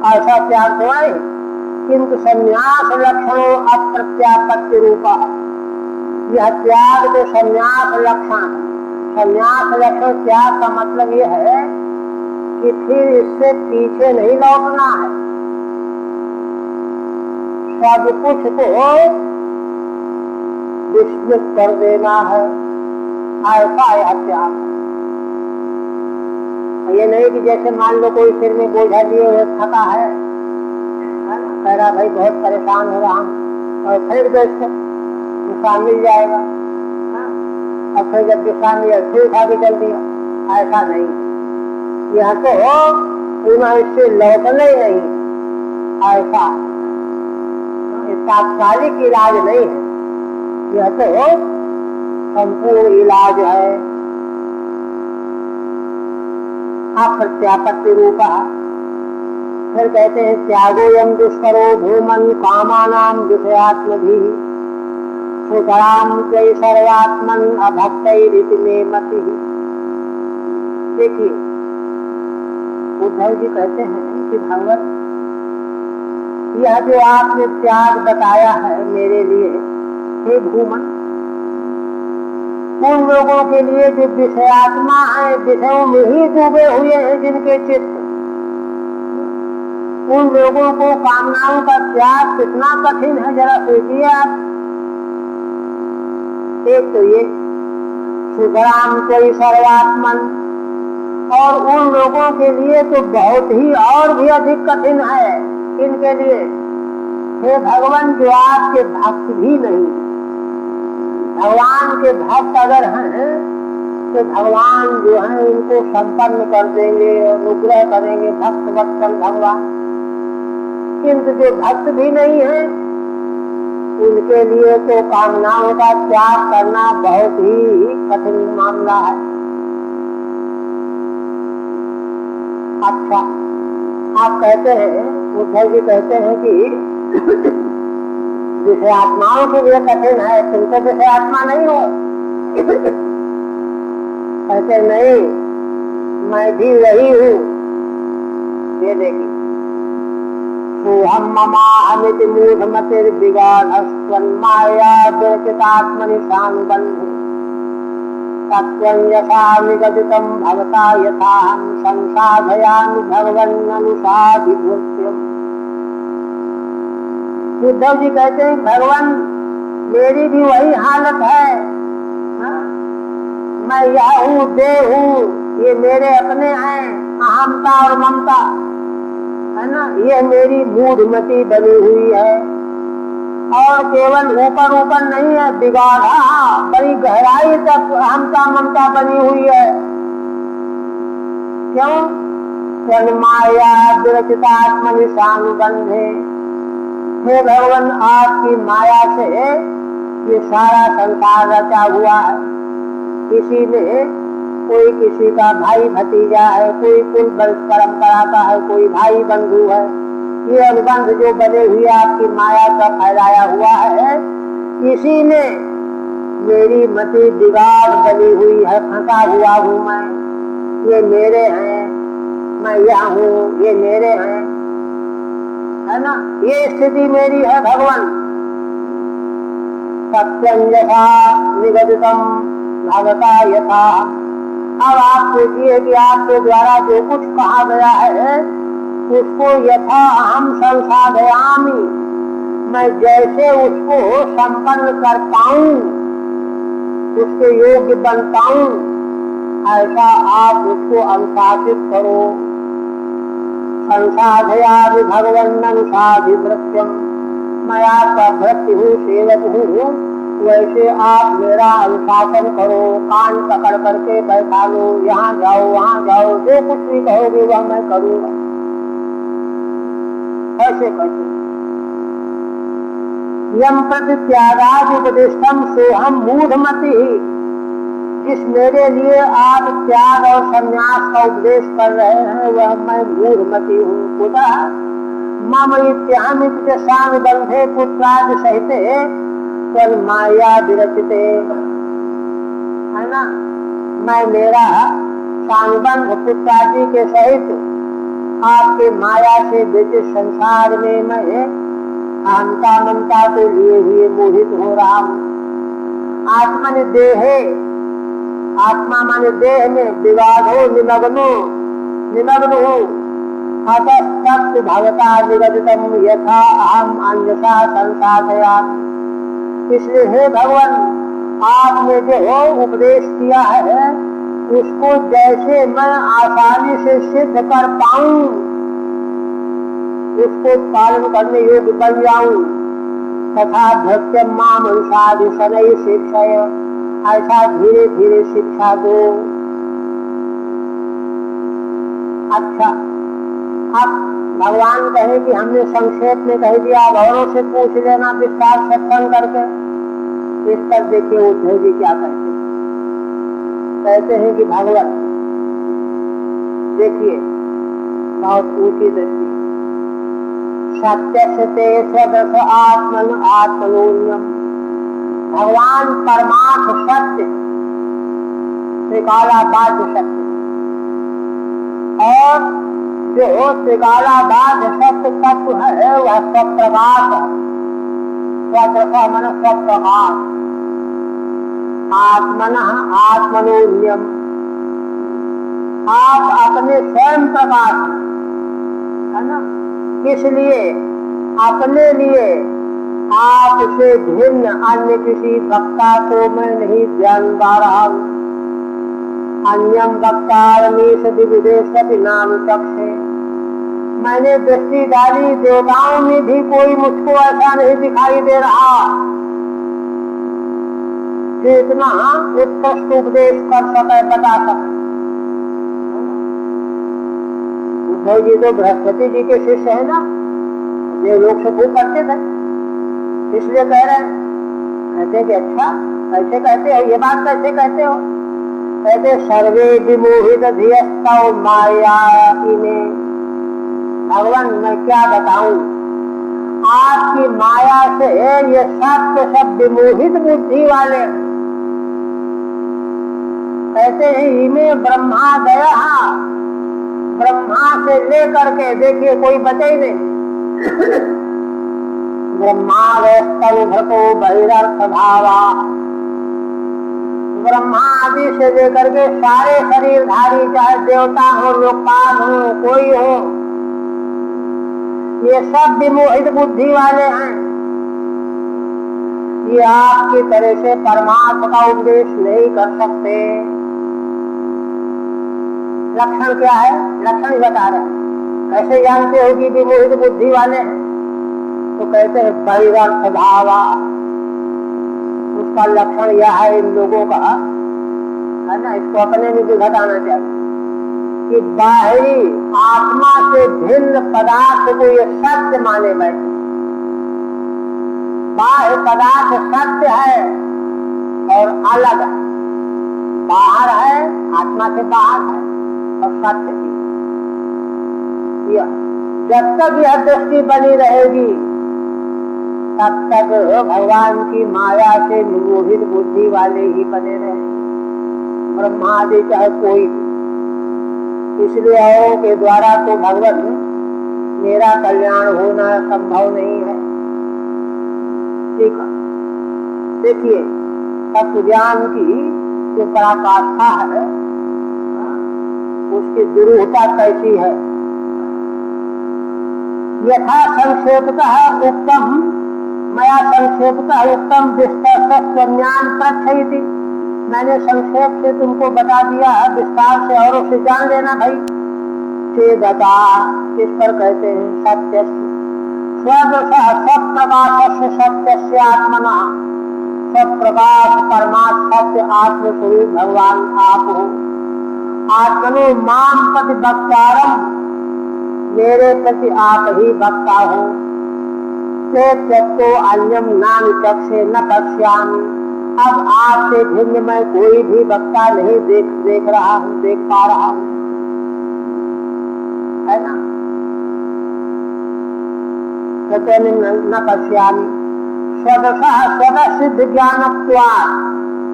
ऐसा त्याग तो है। किंतु संन्यास लक्षणों अप्रत्यापत्ति रूपा, यह त्याग तो संन्यास लक्षण है। संन्यास लक्षण त्याग का मतलब यह है कि फिर इससे पीछे नहीं लौटना है, सब कुछ को विस्मृत कर देना है, ऐसा यह त्याग। ये नहीं कि जैसे मान लो कोई सिर में बोझा लिए हुए थका है, कह रहा भाई बहुत परेशान हो रहा हूँ और फेंक दो इसको, विश्राम मिल जाएगा। और फिर जब विश्राम लिया फिर उठा के चल दिया, ऐसा नहीं। यह तो इससे लौटना ही नहीं, ऐसा तात्कालिक इलाज नहीं है, यह तो संपूर्ण इलाज है। अप्रत्यापत्ति रूपा। फिर कहते हैं त्यागोयम दुष्करो भूमन कामानाम विषयात्मभिः सुतराम त्वयि सर्वात्मन अभक्तैरिति मे मतिः। देखिए उद्धव जी कहते हैं कि भगवत यह जो आपने त्याग बताया है मेरे लिए, हे भूमन, उन लोगों के लिए जो विषयात्मा है, विषयों में ही डूबे हुए हैं जिनके चित्त, उन लोगों को कामनाओं का त्याग कितना कठिन है जरा सोचिए आप। एक तो ये सुतराम कोई सर्वात्मन, और उन लोगों के लिए तो बहुत ही और भी अधिक कठिन है। इनके लिए हे भगवान जो आपके भक्त भी नहीं, भगवान के भक्त अगर हैं तो भगवान जो है इनको संपन्न कर देंगे, अनुग्रह करेंगे, भक्त वत्सल भगवान। किंतु जो भक्त भी नहीं है उनके लिए तो कामनाओं का त्याग करना बहुत ही कठिन मामला है। अच्छा, आप कहते हैं, उद्धव जी कहते हैं कि विषयात्माओं के लिए कठिन है, तुम तो विषयात्मा नहीं हो। कहते नहीं, मैं भी वही हूँ। ये देखिए, सोहम ममाहमिति मूढ़मतिर्विगाढ़स्त्वन्माया दुर्कृतात्मनिशानुबन्धे तत्त्वं यथा निगदितं भवता यथाहं संसाधयामि भगवन्ननुसाधिभूत्यम्। उद्धव जी कहते हैं भगवान मेरी भी वही हालत है। मैं यह हूँ, देह हूँ, ये मेरे अपने हैं, अहमता और ममता है ना, ये मेरी मूढ़मति बनी हुई है। और केवल ऊपर ऊपर नहीं है, बिगाड़ा बड़ी गहराई तक अहमता ममता बनी हुई है। क्यों? तन्माया दुरचितात्मनिशानुबन्धे। हे भगवान, आपकी माया से ये सारा संसार रचा हुआ है। किसी में कोई किसी का भाई भतीजा है, कोई कुल वंश परंपरा का है, कोई भाई बंधु है। ये अनुबंध जो बने हुए आपकी माया का फैलाया हुआ है, इसी में मेरी मति बिगाड़ बनी हुई है, फंसा हुआ हूँ मैं। ये मेरे हैं, मैं यह हूँ, ये मेरे हैं, है ना। ये स्थिति मेरी है भगवान। सत्यं यथा निगदितं भवता यथा। अब आप सोचिए कि आपके द्वारा जो कुछ कहा गया है उसको यथा अहम संसाधयामि, मैं जैसे उसको संपन्न कर पाऊं, उसके योग्य बन पाऊं, ऐसा आप उसको अनुशासित करो। संसाधयामि भगवन्ननुसाधिभृत्यम्, मैं आपका भृत्य हूँ, सेवक हूँ, वैसे आप मेरा अनुशासन करो, कान पकड़ करके बैठा लो, यहाँ जाओ वहाँ जाओ, जो कुछ भी कहोगे वह मैं करूँगा। ऐसे कहते यम प्रति त्यागादि उपदिष्टम सोहम मूढ़मति। जिस मेरे लिए आप त्याग और संन्यास का उपदेश कर रहे हैं वह मैं मूढ़मति हूँ। कुतः मम इत्यामित्य बंधे पुत्रादि सहिते तन माया विरचिते, है ना। मैं मेरा सांगबंध पुत्रादि के सहित आपके माया से व्यतीत संसार में मैं अहंता ममता को लिए हुए मोहित हो रहा हूँ। आत्मन देहे, आत्मा माने देह में विवादो निमग्न हूँ। अतः भगवता निगदितम यथा अहम अन्यथा संसाधयामि। इसलिए हे भगवान, आपने जो उपदेश किया है उसको जैसे मैं आसानी से सिद्ध कर पाऊं, उसको पालन करने योग्य बन जाऊं, तथा भक्त्यम माम अनुसार शनै शिक्षय, ऐसा धीरे धीरे शिक्षा दो। अच्छा, अब भगवान कहे कि हमने संक्षेप में कह दिया, अब औरों से पूछ लेना विस्तार सत्संग करके। इस पर देखिए उद्धव जी क्या कहते हैं कि भगवान देखिए बहुत ऊंची दृष्टि, सत्य से तेज आत्मन आत्मनोन्यम। भगवान परमार्थ सत्य त्रिकालाबाध सत्य, और जो त्रिकालाबाध सत्य तत्व है वह स्वप्रकाश है। स्वप्रकाश मन स्वप्रकाश, आत्मन आत्मनोन्यम। आप अपने स्वयं प्रकाश है ना, इसलिए अपने लिए आपसे भिन्न अन्य किसी वक्ता को मैं नहीं जानता रहा हूँ। अन्यम वक्तारमीश दिविदेशति नाम चक्षे। मैंने दृष्टि डाली, देवताओं में भी कोई मुझको ऐसा नहीं दिखाई दे रहा कि इतना उत्कृष्ट उपदेश कर सके, बता सके। उद्धव जी तो बृहस्पति जी के शिष्य है ना, देवलोक से खूब करते थे, इसलिए कह रहे हैं। कहते कि अच्छा कैसे कहते हो, ये बात कैसे कहते हो? कहते सर्वे विमोहित धियस्तौ माया में। भगवान मैं क्या बताऊं, आपकी माया से ये सब विमोहित बुद्धि वाले। कहते हैं इनमें ब्रह्मा गया, ब्रह्मा से लेकर के देखिए कोई बचे ही नहीं। ब्रह्मा वैस्तनुभृतो बहिरर्थ भावा। ब्रह्मा आदि से लेकर के सारे शरीरधारी, चाहे देवता हो, लोकपाल हो, कोई हो, ये सब विमोहित बुद्धि वाले हैं। ये आपकी तरह से परमात्मा का उपदेश नहीं कर सकते। लक्षण क्या है? लक्षण ही बता रहे हैं। कैसे जानते हो कि विमोहित बुद्धि वाले हैं? तो कहते हैं बहिरर्थ भावा। उसका लक्षण यह है इन लोगों का, है ना, इसको अपने में भी घटाना चाहिए कि बाहरी आत्मा से भिन्न पदार्थ को ये सत्य माने बैठे। बाह्य पदार्थ सत्य है और अलग है, बाहर है, आत्मा से बाहर है और सत्य भी। जब तक यह दृष्टि बनी रहेगी तब तक भगवान की माया से विमोहित बुद्धि वाले ही बने रहे, ब्रह्मादि चाहे कोई। इसलिए औरों के द्वारा तो भगवान मेरा कल्याण होना संभव नहीं है। ठीक है, देखिए तत्व ज्ञान की जो पराकाष्ठा है उसकी दुरूहता कैसी है। यथा संक्षेपतः उत्तम, मया संक्षेपतः उत्तम विस्तरज्ञान प्रक्षयति। मैंने संक्षेप से तुमको बता दिया है, विस्तार से औरों से जान लेना भाई। चेदता, इस पर कहते हैं सत्य स्वप्रकाश सत्य आत्मना। सब प्रकाश परमात्मा सत्य आत्मस्वरूप भगवान आप हो। आत्मनो माम प्रति वक्तारम, मेरे प्रति आप ही वक्ता हो। ते त्यक्तो अन्यम नाम चक्षे न पश्यामि, अब आपसे भिन्न मैं कोई भी वक्ता नहीं देख रहा हूँ, देख पा रहा हूँ, है ना। न पश्यामि स्वतः स्वतः सिद्ध ज्ञानत्वात्,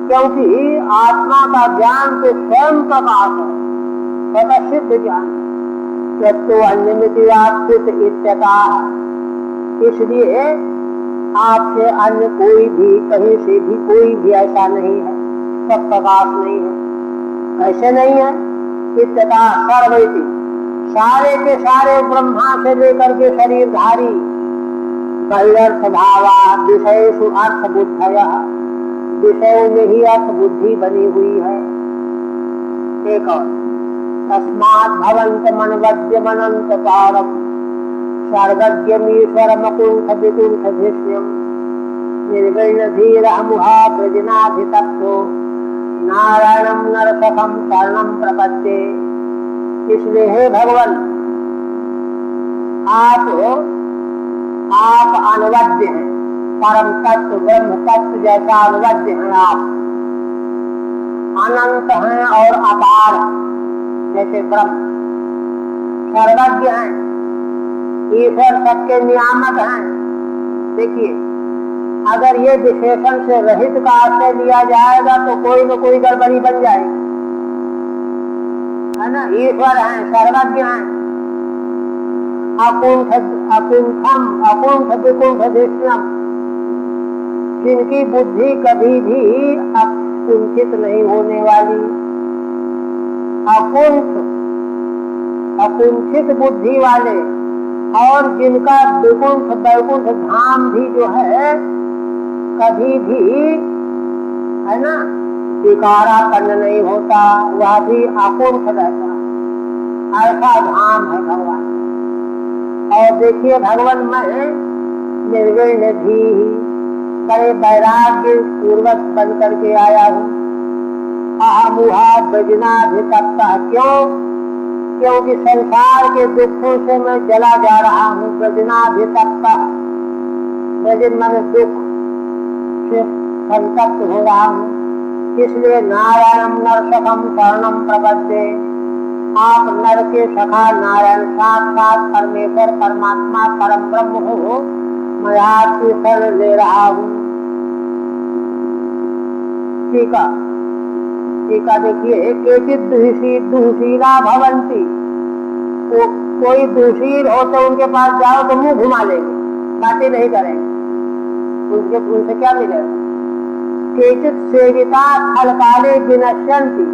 क्योंकि आत्मा का ज्ञान तो स्वयं प्रकाश है, स्वतः सिद्ध ज्ञान। तो अन्यमिति आपकृत इत्यतः, इसलिए आपसे अन्य कोई भी, कहीं से भी कोई भी ऐसा नहीं है, सब प्रकाश नहीं है, ऐसे नहीं है। इत्यतः सर्वैति, सारे के सारे ब्रह्मा से लेकर के शरीरधारी, बहिर्थ भावा विषयेषु अर्थ बुद्धयः, विषयों में ही अर्थ बुद्धि बनी हुई है। एक और, तस्मात् भवन्त मनवद्य मनंत पारम, सर्वज्ञमीश्वर मकुंठ विकुंठ धीष्ण्यम, निर्विण्ण धीर मुहा ब्रजनाभितप्तो, नारायणम नरसखम शरणम प्रपद्ये। इसलिए हे भगवान, आप अनवद्य हैं, परम तत्व ब्रह्म तत्व जैसा अनवद्य हैं आप, अनंत हैं और अपार जैसे ब्रह्म, सर्वज्ञ हैं, ईश्वर सबके नियामक हैं। देखिए, अगर ये विशेषण से रहित का आश्रय लिया जाएगा तो कोई न कोई गड़बड़ी बन जाएगी, है ना। ईश्वर हैं, सर्वज्ञ हैं, अकुंठम अकुंठ विकुंठ धीष्ण्यम, जिनकी बुद्धि कभी भी अकुंठित नहीं होने वाली, अकुंठित बुद्धि वाले, और जिनका विकुंठ वैकुंठ धाम भी जो है कभी भी, है ना, विकारापन्न नहीं होता, वह भी अकुंठ रहता, ऐसा धाम है भगवान। और देखिए भगवान, मैं निर्विण्ण भी बड़े वैराग्य पूर्वक बन करके आया हूँ। अहमुहा ब्रजनाभितप्तः, क्योंकि संसार के दुखों से मैं जला जा रहा हूँ। ब्रजनाभितप्तः, ब्रजन मन दुख से संतप्त हो रहा हूँ, इसलिए नारायणम नरसखम शरणम प्रपद्ये, आप नर के सखा नारायण साक्षात परमेश्वर परमात्मा परम ब्रह्म हो, मैं आपकी शरण ले रहा हूँ। टीका देखिए, केचित दुशीला भवंती, कोई दुशील हो तो उनके पास जाओ तो मुंह घुमा लेंगे, बातें नहीं करेंगे, उनसे क्या मिलेगा। केचित सेविता फलकाले विनश्यन्ति,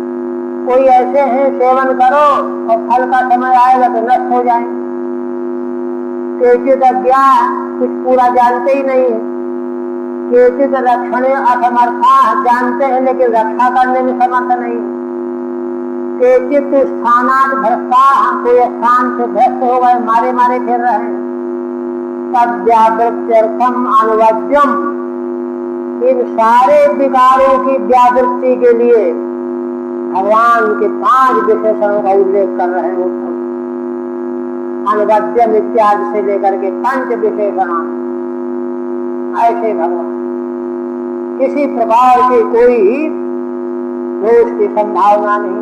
कोई ऐसे हैं सेवन करो और फल का समय आएगा तो नष्ट हो जाएंगे। केचित अज्ञा, कुछ पूरा जानते ही नहीं है। केचित रक्षणे असमर्था, जानते हैं लेकिन रक्षा करने में समर्थ नहीं। केचित स्थानात् भ्रष्टा, कोई स्थान से भ्रष्ट हो गए, मारे मारे फिर रहे हैं। तद्व्यावृत्यर्थम अनुवद्यम, इन सारे विकारों की व्यावृत्ति के लिए भगवान के 5 विशेषणों का उल्लेख कर रहे हैं। अनुवद्यम इत्यादि से लेकर के 5 विशेषण, ऐसे भगवान किसी प्रकार के कोई दोष की संभावना नहीं।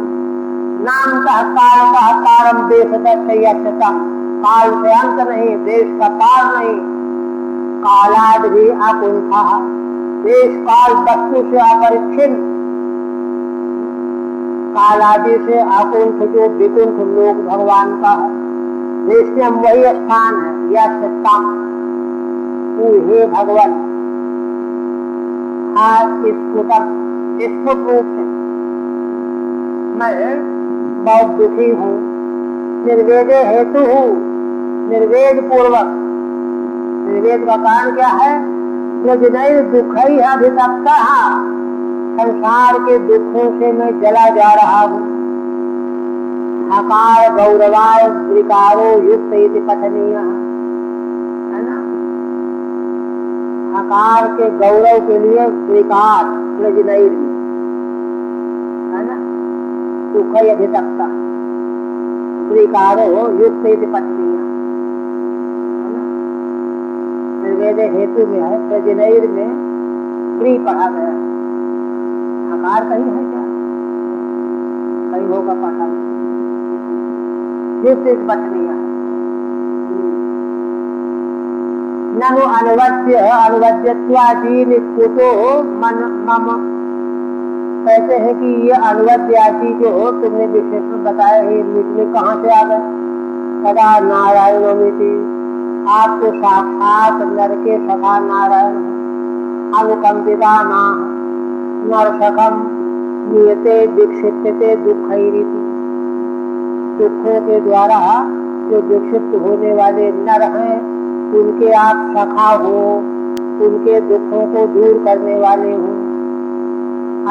नामतः कालतः पारम देशतः यक्षतः, काल से अंत नहीं, देश का पार नहीं। कालाद भी अकुंठः, देश काल वस्तु से अपरिच्छिन्न, कालादि से अकुंठ जो विकुंठ लोक भगवान का है। देश में वही स्थान है, यह सत्ता हे भगवान। आज स्फुट रूप से मैं बहुत दुखी हूँ, निर्वेदे हेतु हूँ, निर्वेद पूर्वक। निर्वेद का कारण क्या है? प्रजनय दुख ही अभितप्ता, संसार के दुखों से मैं जला जा रहा हूँ। हकार गौरवाय विकारो युक्त इति पठनीय, है ना। हकार के गौरव के लिए स्वीकार लजनैर में, है ना, सुख अधितकता स्वीकारो युक्त पत्नियां, है ना। निर्वेद हेतु में है, लजनैर में स्त्री पढ़ा गया। हकार कहीं है क्या? कहीं होगा पढ़ा युक्त पत्नियां। ननु अनुवद्य अनुवद्यत्वादीन कुतो मन मम, कहते हैं कि ये अनुवद्यादि जो हो तुमने विशेषण बताए हैं, में कहाँ से आ गए? सदा नारायणोमिति, आप तो साक्षात नर के सदा नारायण हो। अनुकंपिता माह नरसकम नियते दीक्षिप्यते दुखैरिति, दुखों के द्वारा जो दीक्षित होने वाले नर हैं उनके आप सखा हो, उनके दुखों को दूर करने वाले हो।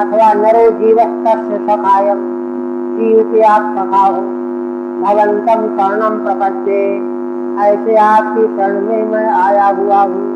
अथवा नरो जीवस्तस्य सखायम, जीव के आप सखा हो। भवंतम शरणम प्रपद्ये, ऐसे आपकी शरण में मैं आया हुआ हूँ।